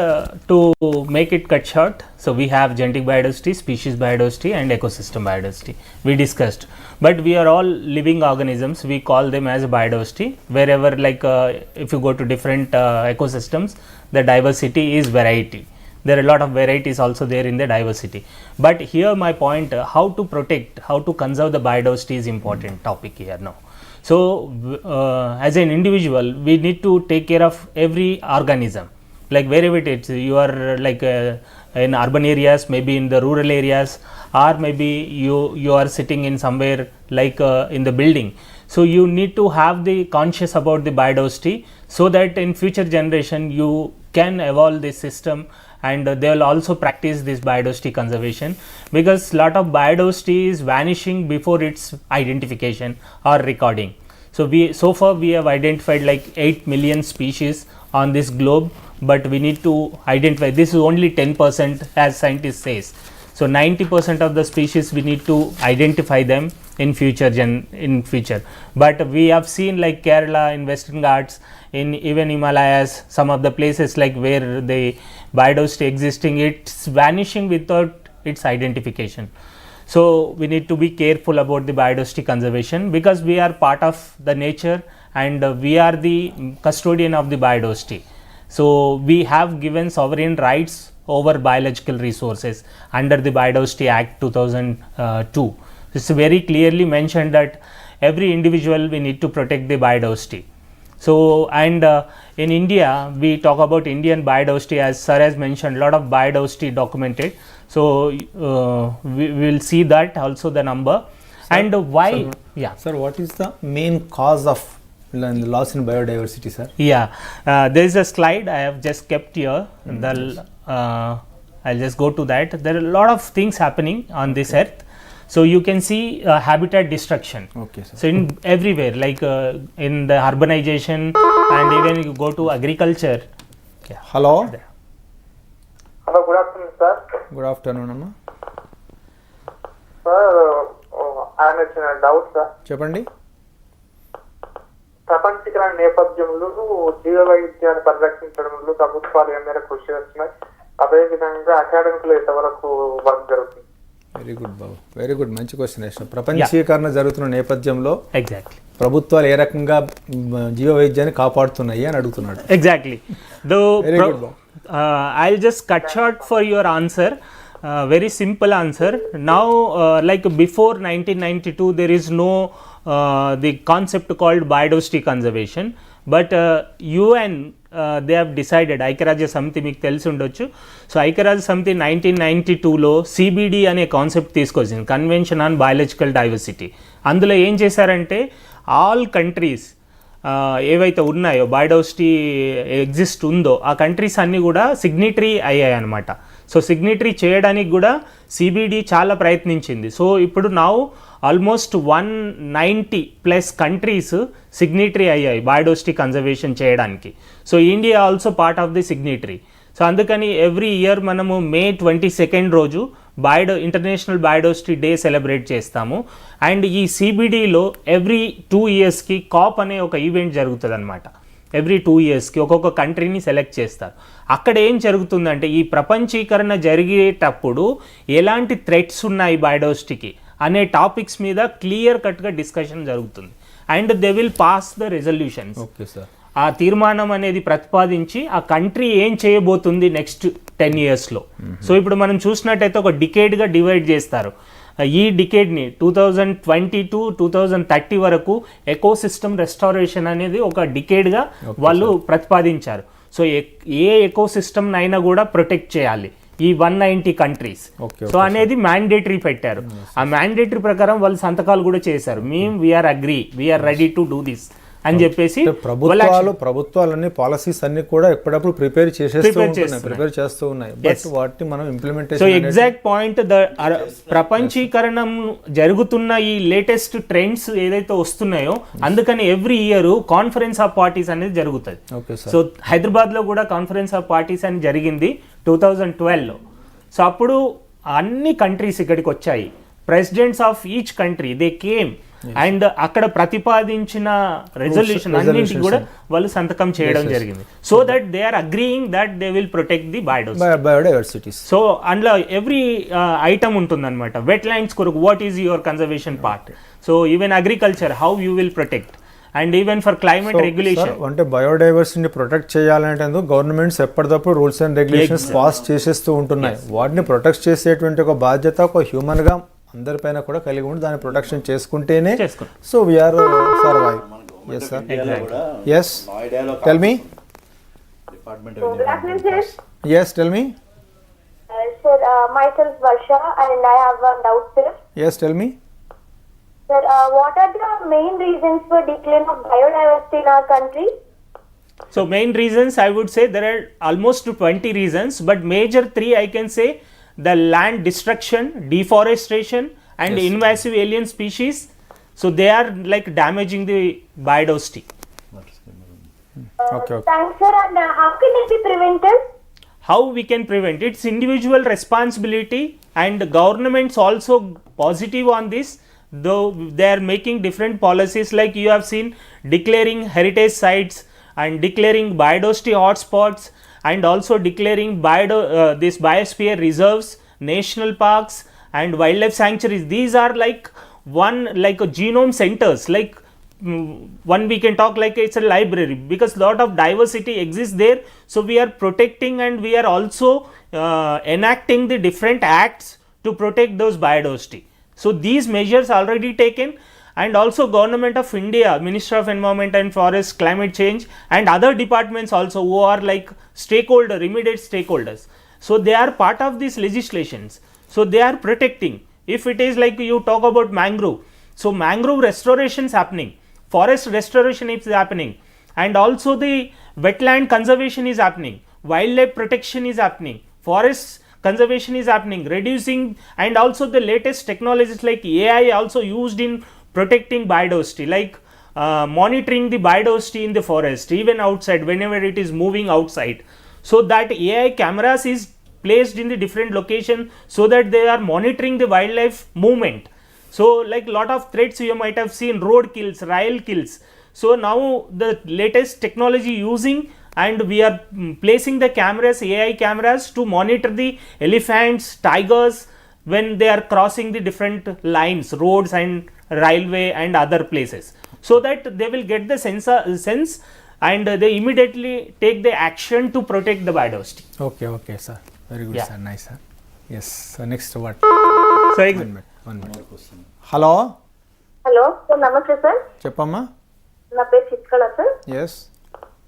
to make it cut short, so we have genetic biodiversity, species biodiversity and ecosystem biodiversity we discussed. But we are all living organisms, we call them as biodiversity. Wherever like if you go to different ecosystems, the diversity is variety. There are a lot of varieties also there in the diversity. But here my point, how to protect, how to conserve the biodiversity is important topic here now. So as an individual, we need to take care of every organism, like wherever it is. You are like in urban areas, maybe in the rural areas, or maybe you are sitting in somewhere like in the building. So you need to have the conscious about the biodiversity, so that in future generation you can evolve this system, and they will also practice this biodiversity conservation, because lot of biodiversity is vanishing before its identification or recording. So far we have identified like 8 million species on this globe, but we need to identify, this is only 10% as scientists says. So 90% of the species we need to identify them in future. But we have seen like Kerala, in Western Ghats, in even Himalayas, some of the places like where the biodiversity existing, it's vanishing without its identification. So we need to be careful about the biodiversity conservation, because we are part of the nature and we are the custodian of the biodiversity. So we have given sovereign rights over biological resources under the Biodiversity Act 2002. It's very clearly mentioned that every individual we need to protect the biodiversity. So and in India we talk about Indian biodiversity, as sir has mentioned, lot of biodiversity documented. So we will see that also the number. Sir, and why Sir, what is the main cause of loss in biodiversity, sir? There is a slide I have just kept here. I'll just go to that. There are a lot of things happening on this earth. So you can see habitat destruction. Okay, sir. So in everywhere, like in the urbanization, and even you go to agriculture. Hello. Hello, good afternoon, sir. Good afternoon, Amma. Sir, I am a doubt, sir. చెప్పండి. ప్రపంచీకరణ నేపథ్యంలో జీవ వైవిధ్యాన్ని పరిరక్షించడంలో ప్రభుత్వాలు ఏ మేరకు కృషి చేస్తున్నాయి, అదేవిధంగా అకాడమిక్లో ఎంతవరకు వర్క్ జరుగుతుంది? వెరీ గుడ్ బాబు, వెరీ గుడ్, మంచి క్వశ్చన్ వేసిన. ప్రపంచీకరణ జరుగుతున్న నేపథ్యంలో ఎగ్జాక్ట్లీ ప్రభుత్వాలు ఏ రకంగా జీవ వైవిధ్యాన్ని కాపాడుతున్నాయి అని అడుగుతున్నాడు. Exactly. I'll just cut short for your answer. Very simple answer. Now like before 1992 there is no the concept called biodiversity conservation, but UN they have decided, ఐక్యరాజ్య సమితి మీకు తెలిసి ఉండొచ్చు. సో ఐక్యరాజ్య సమితి 1992లో CBD అనే కాన్సెప్ట్ తీసుకొచ్చింది, కన్వెన్షన్ ఆన్ బయాలజికల్ డైవర్సిటీ. అందులో ఏం చేశారంటే ఆల్ కంట్రీస్ ఏవైతే ఉన్నాయో బయోడైవర్సిటీ ఎగ్జిస్ట్ ఉందో ఆ కంట్రీస్ అన్నీ కూడా సిగ్నేటరీ అయ్యాయి అన్నమాట. సో సిగ్నేటరీ చేయడానికి కూడా CBD చాలా ప్రయత్నించింది. సో ఇప్పుడు నౌ ఆల్మోస్ట్ 190+ కంట్రీస్ సిగ్నేటరీ అయ్యాయి బయోడైవర్సిటీ కన్జర్వేషన్ చేయడానికి. So India also part of the signatory. So అందుకని ఎవ్రీ ఇయర్ మనము May 22 రోజు ఇంటర్నేషనల్ బయోడైవర్సిటీ డే సెలబ్రేట్ చేస్తాము. అండ్ ఈ CBDలో ఎవ్రీ 2 ఇయర్స్కి COP అనే ఒక ఈవెంట్ జరుగుతుంది అనమాట. ఎవ్రీ 2 ఇయర్స్కి ఒక్కొక్క కంట్రీని సెలెక్ట్ చేస్తారు. అక్కడ ఏం జరుగుతుందంటే ఈ ప్రపంచీకరణ జరిగేటప్పుడు ఎలాంటి థ్రెట్స్ ఉన్నాయి బయోడైవర్సిటీకి అనే టాపిక్స్ మీద క్లియర్ కట్గా డిస్కషన్ జరుగుతుంది. And they will pass the resolutions. Okay sir. ఆ తీర్మానం అనేది ప్రతిపాదించి ఆ కంట్రీ ఏం చేయబోతుంది నెక్స్ట్ 10 ఇయర్స్లో. సో ఇప్పుడు మనం చూసినట్టయితే ఒక డికేడ్గా డివైడ్ చేస్తారు. ఈ డికేడ్ని 2020 to 2030 వరకు ఎకోసిస్టమ్ రెస్టారేషన్ అనేది ఒక డికేడ్గా వాళ్ళు ప్రతిపాదించారు. సో ఏ ఎకోసిస్టమ్ అయినా కూడా ప్రొటెక్ట్ చేయాలి ఈ 190 కంట్రీస్. సో అనేది మ్యాండేటరీ పెట్టారు. ఆ మ్యాండేటరీ ప్రకారం వాళ్ళు సంతకాలు కూడా చేశారు. We are agree, we are ready to do this అని చెప్పేసి ప్రభుత్వాలన్నీ పాలసీస్ అన్ని కూడా ఎప్పుడప్పుడు ప్రిపేర్ చేస్తూ ఉన్నాయి. బట్ వాటిని మనం ఇంప్లిమెంటేషన్. సో ఎగ్జాక్ట్ పాయింట్, ప్రపంచీకరణం జరుగుతున్న ఈ లేటెస్ట్ ట్రెండ్స్ ఏదైతే వస్తున్నాయో అందుకని every year conference of parties అనేది జరుగుతుంది. సో హైదరాబాద్ లో కూడా కాన్ఫరెన్స్ ఆఫ్ పార్టీస్ అని జరిగింది 2012లో. సో అప్పుడు అన్ని కంట్రీస్ ఇక్కడికి వచ్చాయి. Presidents of each country they came and అక్కడ ప్రతిపాదించిన రెజల్యూషన్ అన్నింటికి కూడా వాళ్ళు సంతకం చేయడం జరిగింది. So that they are agreeing that they will protect the biodiversity. So అందులో ఎవ్రీ ఐటమ్ ఉంటుంది అనమాట. వెట్ ల్యాండ్స్ కొరకు what is your conservation part, so even agriculture how you will protect, and even for climate regulation. అంటే బయోడైవర్సిటీని protect చేయాలంటే governments ఎప్పటికప్పుడు rules and regulations pass చేసేస్తూ ఉంటున్నాయి. వాటిని ప్రొటెక్ట్ చేసేటువంటి ఒక బాధ్యత ఒక హ్యూమన్ గా అందరిపైన కూడా కలిగి ఉండి దాన్ని ప్రొటెక్షన్ చేసుకుంటేనే. So we are survive. Yes sir. Yes tell me. Yes, tell me. Sir, myself Varsha and I have one doubt, sir. Yes, tell me. Sir, what are the main reasons for decline of biodiversity in our country? So main reasons, I would say there are almost 20 reasons, but major 3 I can say: the land destruction, deforestation, and invasive alien species. So they are like damaging the biodiversity. Okay. Thanks, sir. And how can it be prevented? How we can prevent? It's individual responsibility, and governments also positive on this, though they are making different policies, like you have seen declaring heritage sites and declaring biodiversity hotspots, and also declaring this biosphere reserves, national parks, and wildlife sanctuaries. These are like a genome centers, like one we can talk like it's a library, because lot of diversity exists there. So we are protecting, and we are also enacting the different acts to protect those biodiversity. So these measures already taken, and also Government of India, Ministry of Environment and Forest, Climate Change, and other departments also who are like stakeholder, immediate stakeholders. So they are part of these legislations. So they are protecting. If it is like you talk about mangrove, so mangrove restoration is happening, forest restoration is happening, and also the wetland conservation is happening, wildlife protection is happening, forest conservation is happening, reducing, and also the latest technologies like AI also used in protecting biodiversity, like monitoring the biodiversity in the forest, even outside whenever it is moving outside. So that AI cameras is placed in the different location, so that they are monitoring the wildlife movement. So like lot of threats you might have seen, road kills, rail kills. So now the latest technology using, and we are placing the cameras, AI cameras, to monitor the elephants, tigers when they are crossing the different lines, roads and railway and other places, so that they will get the sense, and they immediately take the action to protect the biodiversity. Okay sir, very good. Sir, nice sir. Yes, so next what? So one minute. Hello. Sir, namaste sir. Cheppamma. Na పేరు Chitkala sir. Yes.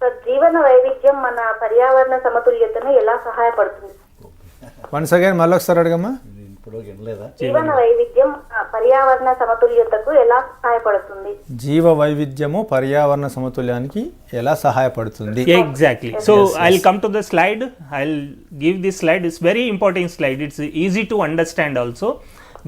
Sir, జీవన వైవిధ్యం మన పర్యావరణ సమతుల్యతను ఎలా సహాయపడుతుంది? Once again మళ్ళీ ఒకసారి అడగమ్మా. జీవన వైవిధ్యం పర్యావరణ సమతుల్యతకు ఎలా సహాయపడుతుంది? జీవ వైవిధ్యము పర్యావరణ సమతుల్యానికి ఎలా సహాయపడుతుంది? Exactly. So I'll come to the slide. I'll give this slide. It's very important slide. It's easy to understand also.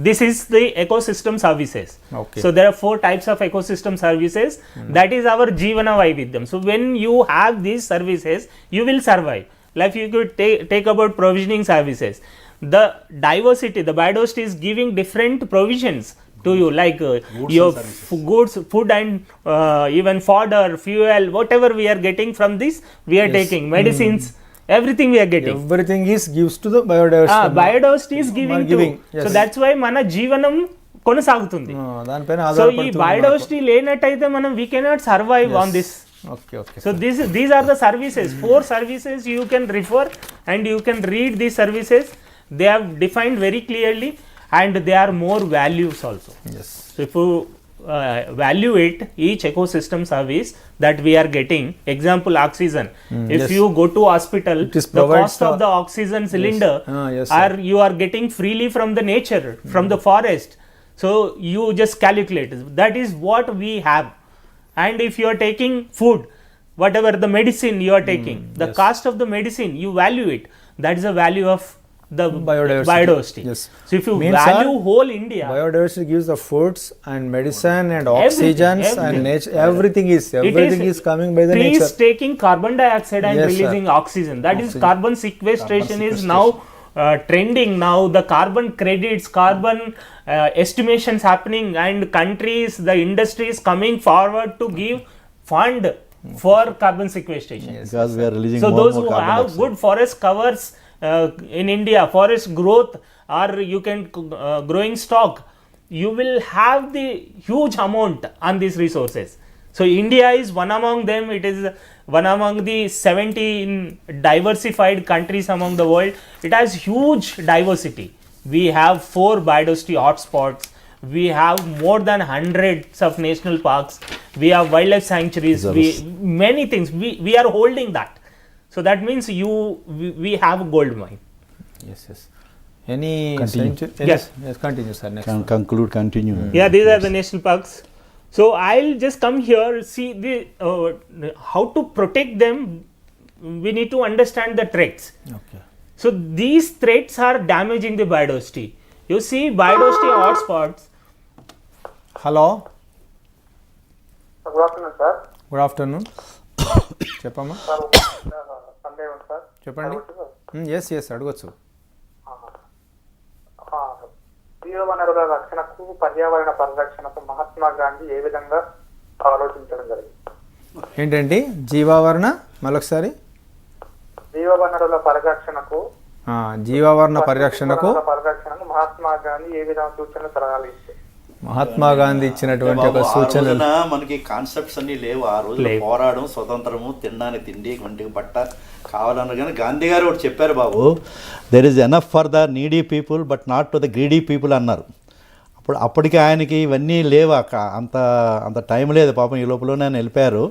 This is the ecosystem services. Okay. So there are 4 types of ecosystem services. That is our Jeevana Vaividyam. So when you have these services, you will survive. Like you could take about provisioning services. The diversity, the biodiversity is giving different provisions to you, like your goods, food, and even fodder, fuel, whatever we are getting from this, we are taking medicines. Everything we are getting. Everything is gives to the biodiversity. Biodiversity is giving to. Yes. So that's why mana jeevanam కొనసాగుతుంది. దానిపైన so ఈ biodiversity లేనట్టయితే మనం we cannot survive on this. Okay. So these are the services, 4 services you can refer, and you can read these services. They have defined very clearly, and they are more values also. Yes. So if you evaluate each ecosystem service that we are getting, example oxygen, if yes. you go to hospital, the cost of the oxygen cylinder yes, you are getting freely from the nature, from the forest. So you just calculate, that is what we have. And if you are taking food, whatever the medicine you are taking, the cost of the medicine, you value it, that is the value of the biodiversity. Yes. So if you value whole India, biodiversity gives the foods and medicine and oxygens and nature, everything is coming by the trees nature. Taking carbon dioxide and Yes, releasing oxygen, that is carbon sequestration is now trending now, the carbon credits, carbon estimations happening, and countries, the industries coming forward to give fund for carbon sequestration. Because we are releasing So more those and who more carbon have dioxide. good forest covers in India, forest growth, or you can growing stock, you will have the huge amount on these resources. So India is one among them. It is one among the 17 diversified countries among the world. It has huge diversity. We have 4 biodiversity hotspots. We have more than hundreds of national parks. We have wildlife sanctuaries. Many things. We are holding that. So that means we have a gold mine. Yes. Any Continue. Yes. Continue, sir. Next. Conclude, continue. Yeah, these are the national parks. So I'll just come here, see the how to protect them. We need to understand the threats. Okay. So these threats are damaging the biodiversity. You see biodiversity hotspots. Hello. Good afternoon, sir. Good afternoon. చెప్పమ్మా సందేహం ఉంది sir. చెప్పండి. Yes అడగచ్చు. జీవ వనరుల రక్షణకు పర్యావరణ పరిరక్షణకు మహాత్మా గాంధీ ఏ విధంగా ఆలోచించడం జరిగింది? ఏంటండి జీవావరణ మళ్ళొకసారి? జీవ వనరుల పరిరక్షణకు పరిరక్షణకు మహాత్మా గాంధీ ఏ విధంగా సూచనలు సలహాలు ఇచ్చారు? మహాత్మా గాంధీ ఇచ్చినటువంటి ఒక సూచనలు. మనకి కాన్సెప్ట్స్ అన్ని లేవు ఆ రోజు. పోరాడం, స్వతంత్రము, తినడానికి తిండి, ఒంటికి బట్ట కావాలన్నారు. కానీ గాంధీ గారు ఒకటి చెప్పారు, బాబు, there is enough for the needy people but not to the greedy people అన్నారు. అప్పటికి ఆయనకి ఇవన్నీ లేవు, అంత టైం లేదు పాపం. ఈ లోపల ఆయన వెళ్ళిపోయారు.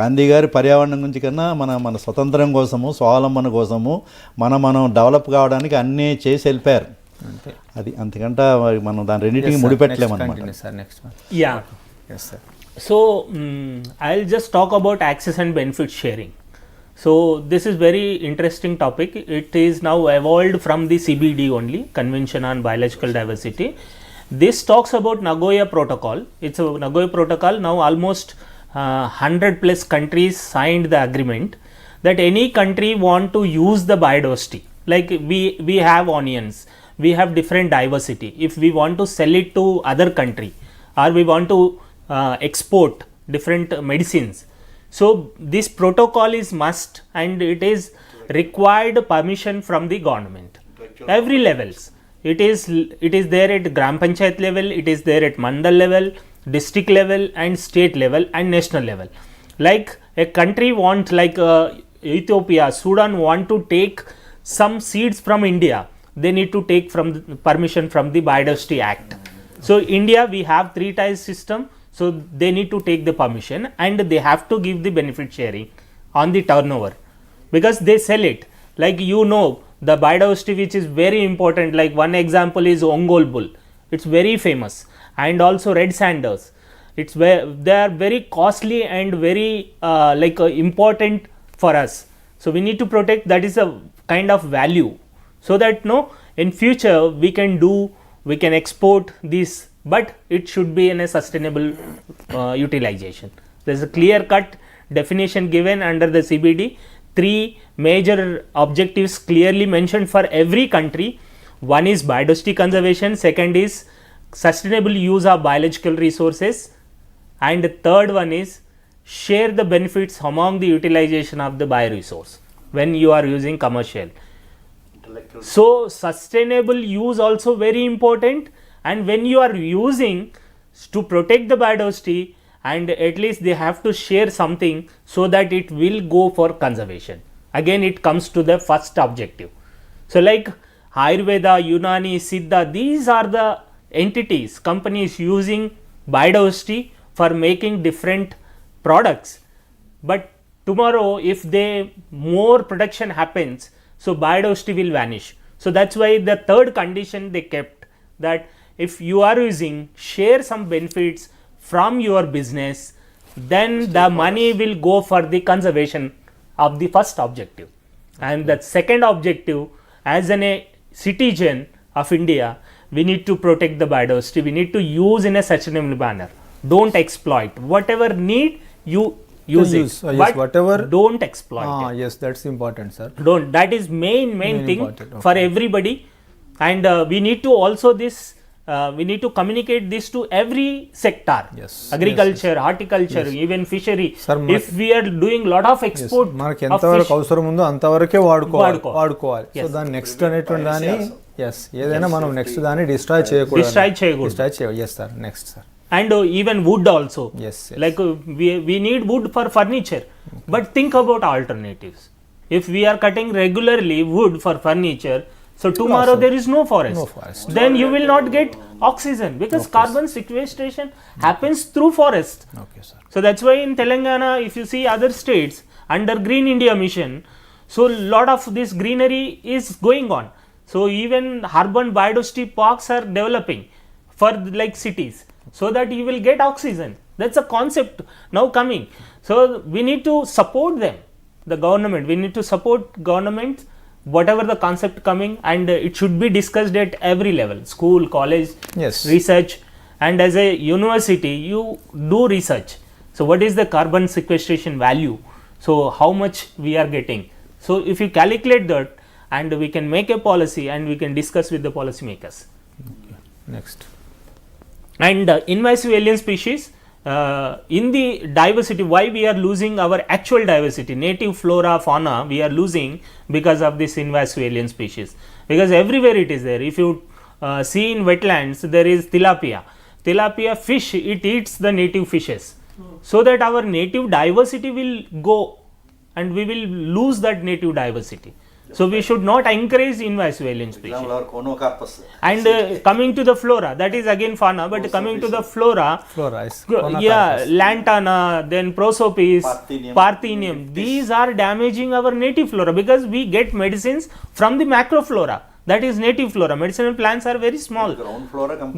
గాంధీ గారి పర్యావరణం గురించి కన్నా మన స్వతంత్రం కోసము, స్వావలంబన కోసము, మనం డెవలప్ కావడానికి అన్నీ చేసి వెళ్ళిపోయారు. అది అంతకంటే మనం దాని రెండింటికి ముడిపెట్టలేము అన్నమాట. Yeah. Yes, sir. So I'll just talk about access and benefit sharing. So this is very interesting topic. It is now evolved from the CBD only, Convention on Biological Diversity. This talks about Nagoya Protocol. It's a Nagoya Protocol. Now almost 100 plus countries signed the agreement that any country want to use the biodiversity. Like we have onions, we have different diversity. If we want to sell it to other country, or we want to export different medicines, so this protocol is must, and it is required permission from the government, every levels. It is there at gram panchayat level, it is there at mandal level, district level, and state level, and national level. Like a country want, like Ethiopia, Sudan want to take some seeds from India, they need to take from the permission from the Biodiversity Act. So India, we have 3 tier system, so they need to take the permission, and they have to give the benefit sharing on the turnover, because they sell it. Like the biodiversity which is very important, like one example is Ongol bull, it's very famous, and also red sanders. They are very costly and very important for us. So we need to protect. That is a kind of value, so that in future we can export this, but it should be in a sustainable utilization. There is a clear cut definition given under the CBD. 3 major objectives clearly mentioned for every country. One is biodiversity conservation, second is sustainable use of biological resources, and the third one is share the benefits among the utilization of the bioresource when you are using commercial. So sustainable use also very important, and when you are using to protect the biodiversity, and at least they have to share something so that it will go for conservation. Again it comes to the first objective. So like Ayurveda, Unani, Siddha, these are the entities, companies using biodiversity for making different products, but tomorrow if more production happens, so biodiversity will vanish. So that's why the third condition they kept, that if you are using, share some benefits from your business, then the money will go for the conservation of the first objective. And the second objective, as a citizen of India, we need to protect the biodiversity. We need to use in a sustainable manner. Don't exploit. Whatever need, you use it, use, yes, but whatever- don't exploit it. Yes, that's important, sir. Don't. That is main thing important, okay. for everybody, and we need to also this. We need to communicate this to every sector. Yes, Agriculture, horticulture, even fishery. Sir, if we are doing lot of export మనకి of ఎంతవరకు fish, అవసరం ఉందో అంతవరకే వాడుకోవాలి. So Yes. దాని next అనేటువంటి దాన్ని yes ఏదైనా మనం నెక్స్ట్ దాన్ని డిస్ట్రాయ్ చేయకూడదు. Destroy చేయకూడదు. డిస్ట్రాయ్ చేయాలి. Yes sir. Next sir. and even wood also. Yes, yes. Like we need wood for furniture, but think about alternatives. If we are cutting regularly wood for furniture, so tomorrow also- there is no forest. No forest. Then you will not get oxygen because carbon sequestration happens through forest. Okay sir. So that's why in Telangana, if you see other states under Green India Mission, so lot of this greenery is going on. So even urban biodiversity parks are developing for like cities, so that you will get oxygen. That's a concept now coming. So we need to support them, the government. We need to support government, whatever the concept coming, and it should be discussed at every level, school, college, Yes. research, and as a university you do research. So what is the carbon sequestration value? So how much we are getting? So if you calculate that, and we can make a policy and we can discuss with the policymakers. Next. And invasive alien species, in the diversity, why we are losing our actual diversity, native flora fauna we are losing because of this invasive alien species, because everywhere it is there. If you see in wetlands, there is tilapia fish, it eats the native fishes, so that our native diversity will go and we will lose that native diversity. So we should not encourage invasive alien species. And coming to the flora, that is again fauna, but coming to the flora, flora is lantana, then prosopis, parthenium, these are damaging our native flora, because we get medicines from the macroflora, that is native flora. Medicinal plants are very small.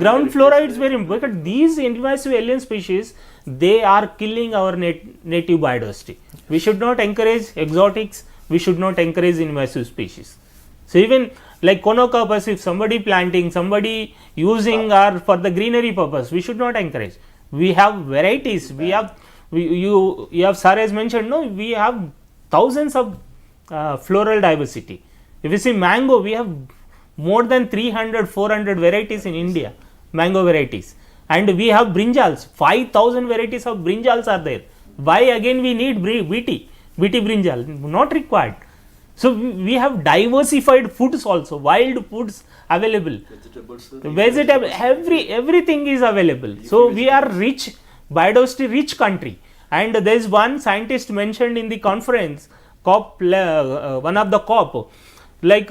Ground flora is very important, but these invasive alien species, they are killing our native biodiversity. We should not encourage exotics, we should not encourage invasive species. So even like conocopus, if somebody planting, somebody using or for the greenery purpose, we should not encourage. We have varieties, we have you have sir has mentioned, no, we have thousands of floral diversity. If you see mango, we have more than 300-400 varieties in India, mango varieties, and we have brinjals, 5,000 varieties of brinjals are there. Why again we need BT brinjal? Not required. So we have diversified foods also, wild foods available, vegetable, everything is available. So we are rich, biodiversity rich country. And there is one scientist mentioned in the conference, COP, one of the COP, like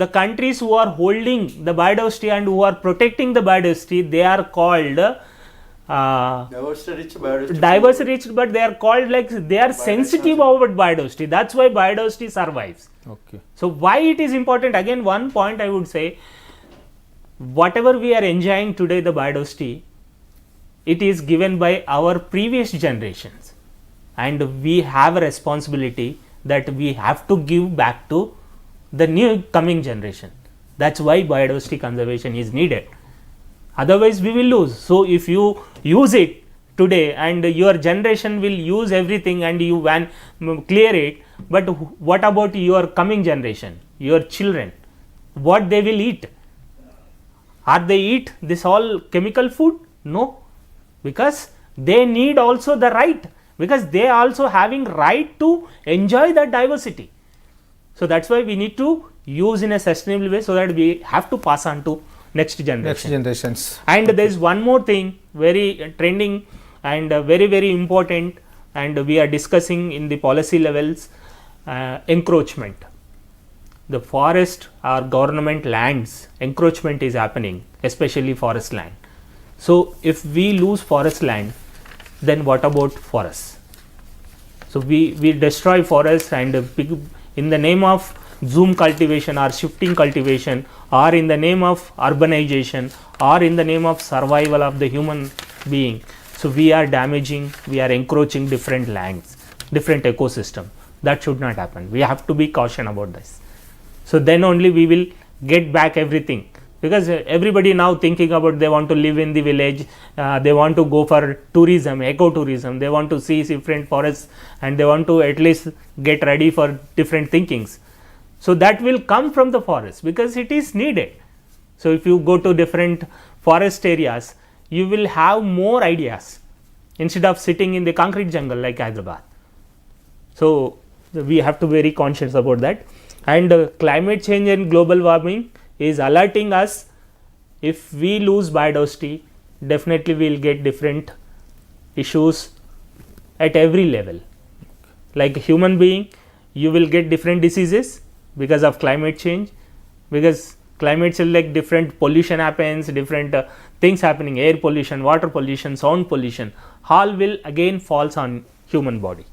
the countries who are holding the biodiversity and who are protecting the biodiversity, they are called diversity rich, but they are called like they are sensitive about biodiversity. That's why biodiversity survives. Okay. So why it is important? Again, one point I would say, whatever we are enjoying today, the biodiversity, it is given by our previous generations, and we have a responsibility that we have to give back to the new coming generation. That's why biodiversity conservation is needed. Otherwise we will lose. So if you use it today and your generation will use everything and you clear it, but what about your coming generation, your children, what they will eat? Are they eat this all chemical food? No, because they need also the right, because they also having right to enjoy that diversity. So that's why we need to use in a sustainable way, so that we have to pass on to next generations. And there is one more thing very trending and very important, and we are discussing in the policy levels, encroachment. The forest or government lands encroachment is happening, especially forest land. So if we lose forest land, then what about forests? So we destroy forests, and in the name of zoom cultivation or shifting cultivation, or in the name of urbanization, or in the name of survival of the human being, so we are damaging, we are encroaching different lands, different ecosystem. That should not happen. We have to be cautious about this. So then only we will get back everything. because everybody now thinking about they want to live in the village, they want to go for tourism, ecotourism, they want to see different forests and they want to at least get ready for different thinkings. So that will come from the forest because it is needed. So if you go to different forest areas, you will have more ideas instead of sitting in the concrete jungle like Hyderabad. So we have to be very conscious about that. And climate change and global warming is alerting us. If we lose biodiversity, definitely we will get different issues at every level. Like a human being, you will get different diseases because of climate change, because climate change, like different pollution happens, different things happening, air pollution, water pollution, sound pollution, all will again falls on human body.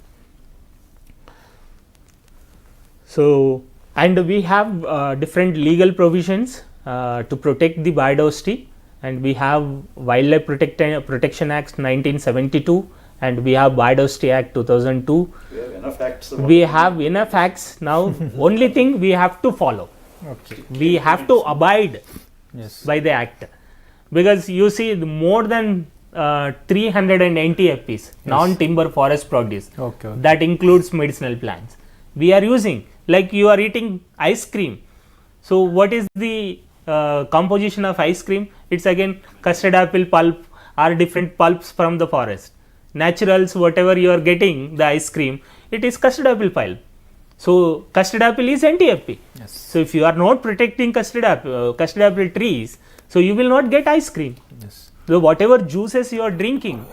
So, and we have different legal provisions to protect the biodiversity, and we have Wildlife Protection Act 1972 and we have Biodiversity Act 2002. We have enough acts. We have enough acts now. Only thing we have to follow. Okay. We have to abide Yes. by the act, because you see more than 390 FPs, non-timber forest produce. Okay. That includes medicinal plants. We are using, like you are eating ice cream. So what is the composition of ice cream? It's again custard apple pulp or different pulps from the forest. Naturals, whatever you are getting the ice cream, it is custard apple pulp. So custard apple is anti-FP. Yes. So if you are not protecting custard apple trees, so you will not get ice cream. Yes. So whatever juices you are drinking,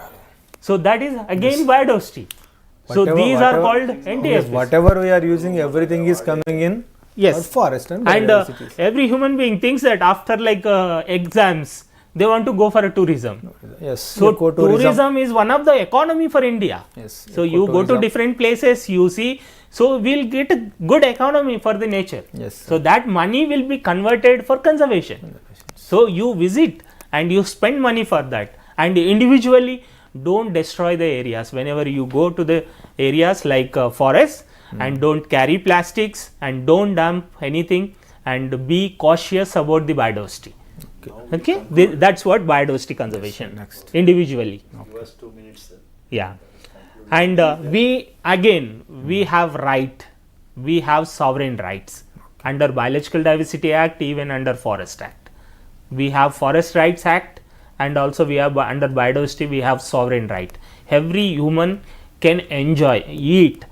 so that is again biodiversity. So Whatever- these are whatever- called Yes, anti-FPs. whatever we are using, everything is coming in our Yes. forest and And biodiversity. every human being thinks that after like exams, they want to go for a tourism. Yes. So ecotourism. tourism is one of the economy for India. Yes. So you go to ecotourism. different places, you see, so we'll get a good economy for the nature. Yes. So that money will be converted for conservation. So you visit and you spend money for that, and individually don't destroy the areas whenever you go to the areas like forests, and don't carry plastics and don't dump anything, and be cautious about the biodiversity. Okay, that's what biodiversity conservation. Next. Individually. Give us 2 minutes. Yeah, and we have right, we have sovereign rights under Biological Diversity Act, even under Forest Act. We have Forest Rights Act, and also we have under biodiversity we have sovereign right. Every human can enjoy, eat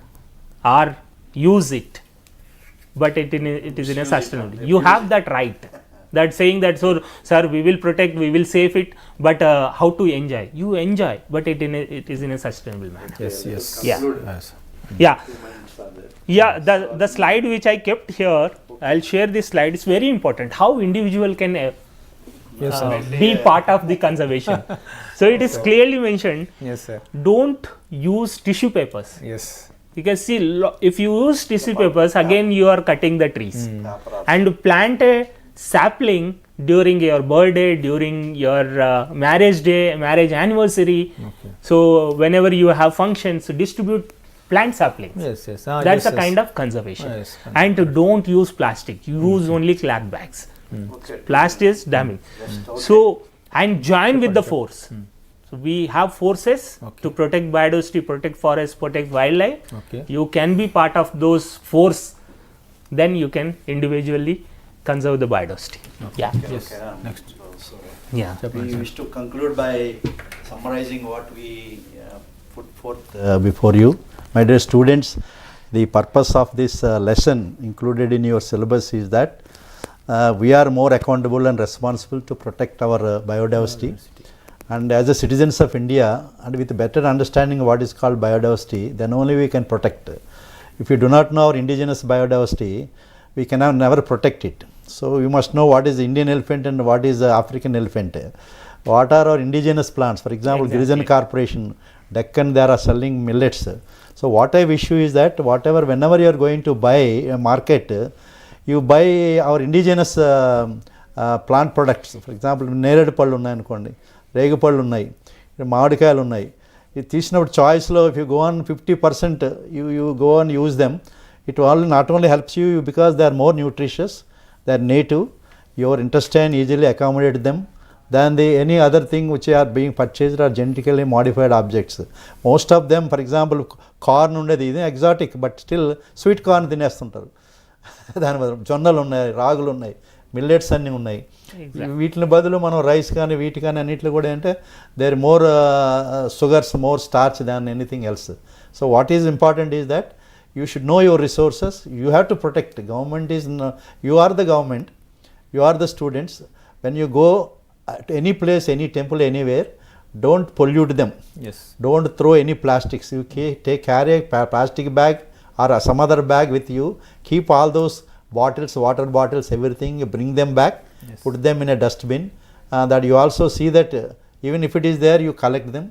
or use it, but it is in a sustainable. You have that right. That saying that, so sir, we will protect, we will save it, but how to enjoy? You enjoy, but it is in a sustainable manner. Yes. Yes. Yeah. Yes. Yeah. Yeah, the slide which I kept here, I'll share this slide. It's very important how individual can Yes, sir. be part of the conservation. So it is clearly mentioned, Yes, sir. don't use tissue papers, Yes. because see, if you use tissue papers, again you are cutting the trees. And plant a sapling during your birthday, during your marriage day, marriage anniversary. So whenever you have functions, distribute plant saplings. Yes. Yes. That's a kind of conservation. Yes. And don't use plastic, use only cloth bags. Plastic is damning. So, and join with the force. So we have forces to protect biodiversity, protect forests, protect wildlife. Okay. You can be part of those force, then you can individually conserve the biodiversity. Yeah. Yes. Next. So, Yeah. we wish to conclude by summarizing what we put forth before you. My dear students, the purpose of this lesson included in your syllabus is that we are more accountable and responsible to protect our biodiversity. And as a citizens of India, and with better understanding of what is called biodiversity, then only we can protect. If you do not know our indigenous biodiversity, we can never protect it. So you must know what is the Indian elephant and what is the African elephant. What are our indigenous plants? For example, Girijan Corporation, Deccan, they are selling millets. So what I wish you is that whenever you are going to buy a market, you buy our indigenous plant products. For example, నేరేడు పళ్ళు ఉన్నాయి అనుకోండి, రేగుపళ్ళు ఉన్నాయి, మామిడికాయలు ఉన్నాయి. ఇది తీసినప్పుడు చాయిస్లో if you go on 50%, you go and use them. It all not only helps you because they are more nutritious, they are native, your intestine easily accommodate them than any other thing which are being purchased or genetically modified objects. Most of them, for example, corn ఉండేది ఇది exotic, but still sweet corn తినేస్తుంటారు. దాని బదులు జొన్నలు ఉన్నాయి, రాగులు ఉన్నాయి, millets అన్నీ ఉన్నాయి. వీటిని బదులు మనం రైస్ కానీ వీటి కానీ అన్నిట్లో కూడా అంటే there more sugars, more starch than anything else. So what is important is that you should know your resources. You have to protect. Government is you are the government, you are the students. When you go at any place, any temple, anywhere, don't pollute them. Yes. Don't throw any plastics. You carry a plastic bag or some other bag with you. Keep all those bottles, water bottles, everything, you bring them back. Yes. Put them in a dustbin. That you also see that even if it is there, you collect them.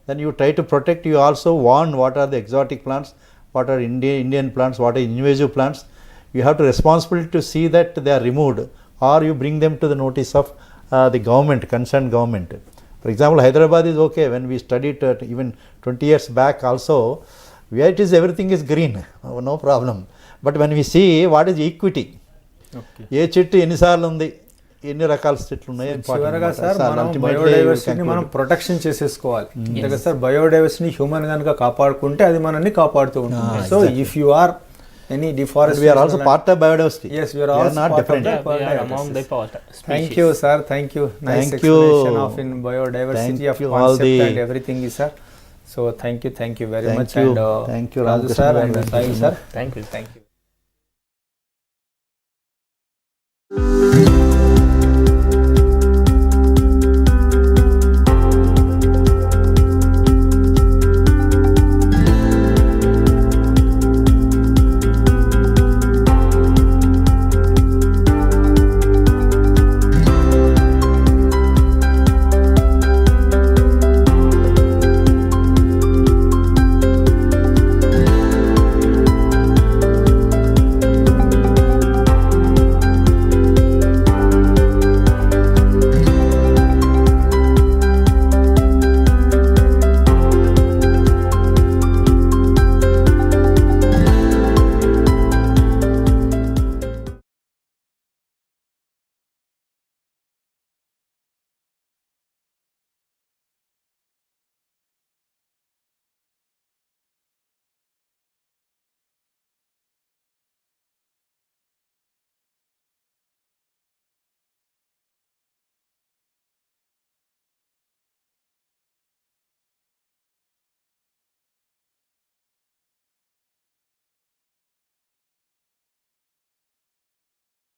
Then you try to protect. You also warn what are the exotic plants, what are Indian plants, what are invasive plants. You have to responsibility to see that they are removed, or you bring them to the notice of the government, concerned government. For example, Hyderabad is okay. When we studied even 20 years back also, where it is everything is green, no problem. But when we see what is equity, ఏ చెట్టు ఎన్నిసార్లు ఉంది, ఎన్ని రకాల చెట్లు ఉన్నాయి, చివరగా sir మనం బయోడైవర్సిటీని మనం ప్రొటెక్షన్ చేసేసుకోవాలి. ఎందుకంటే సార్ బయోడైవర్సిటీని హ్యూమన్ కనుక కాపాడుకుంటే అది మనల్ని కాపాడుతూ ఉంటుంది. So if you or any deforestation, we are also part of biodiversity. Yes, we are also not part different. of We are among the species. Thank you sir, thank you. Nice Thank you. explanation of in biodiversity Thank of you all concept the- and everything is sir. So thank you very Thank much. you. And Thank you, Raju Ramakrishna sir and garu. Sailu sir. Thank you. Thank you.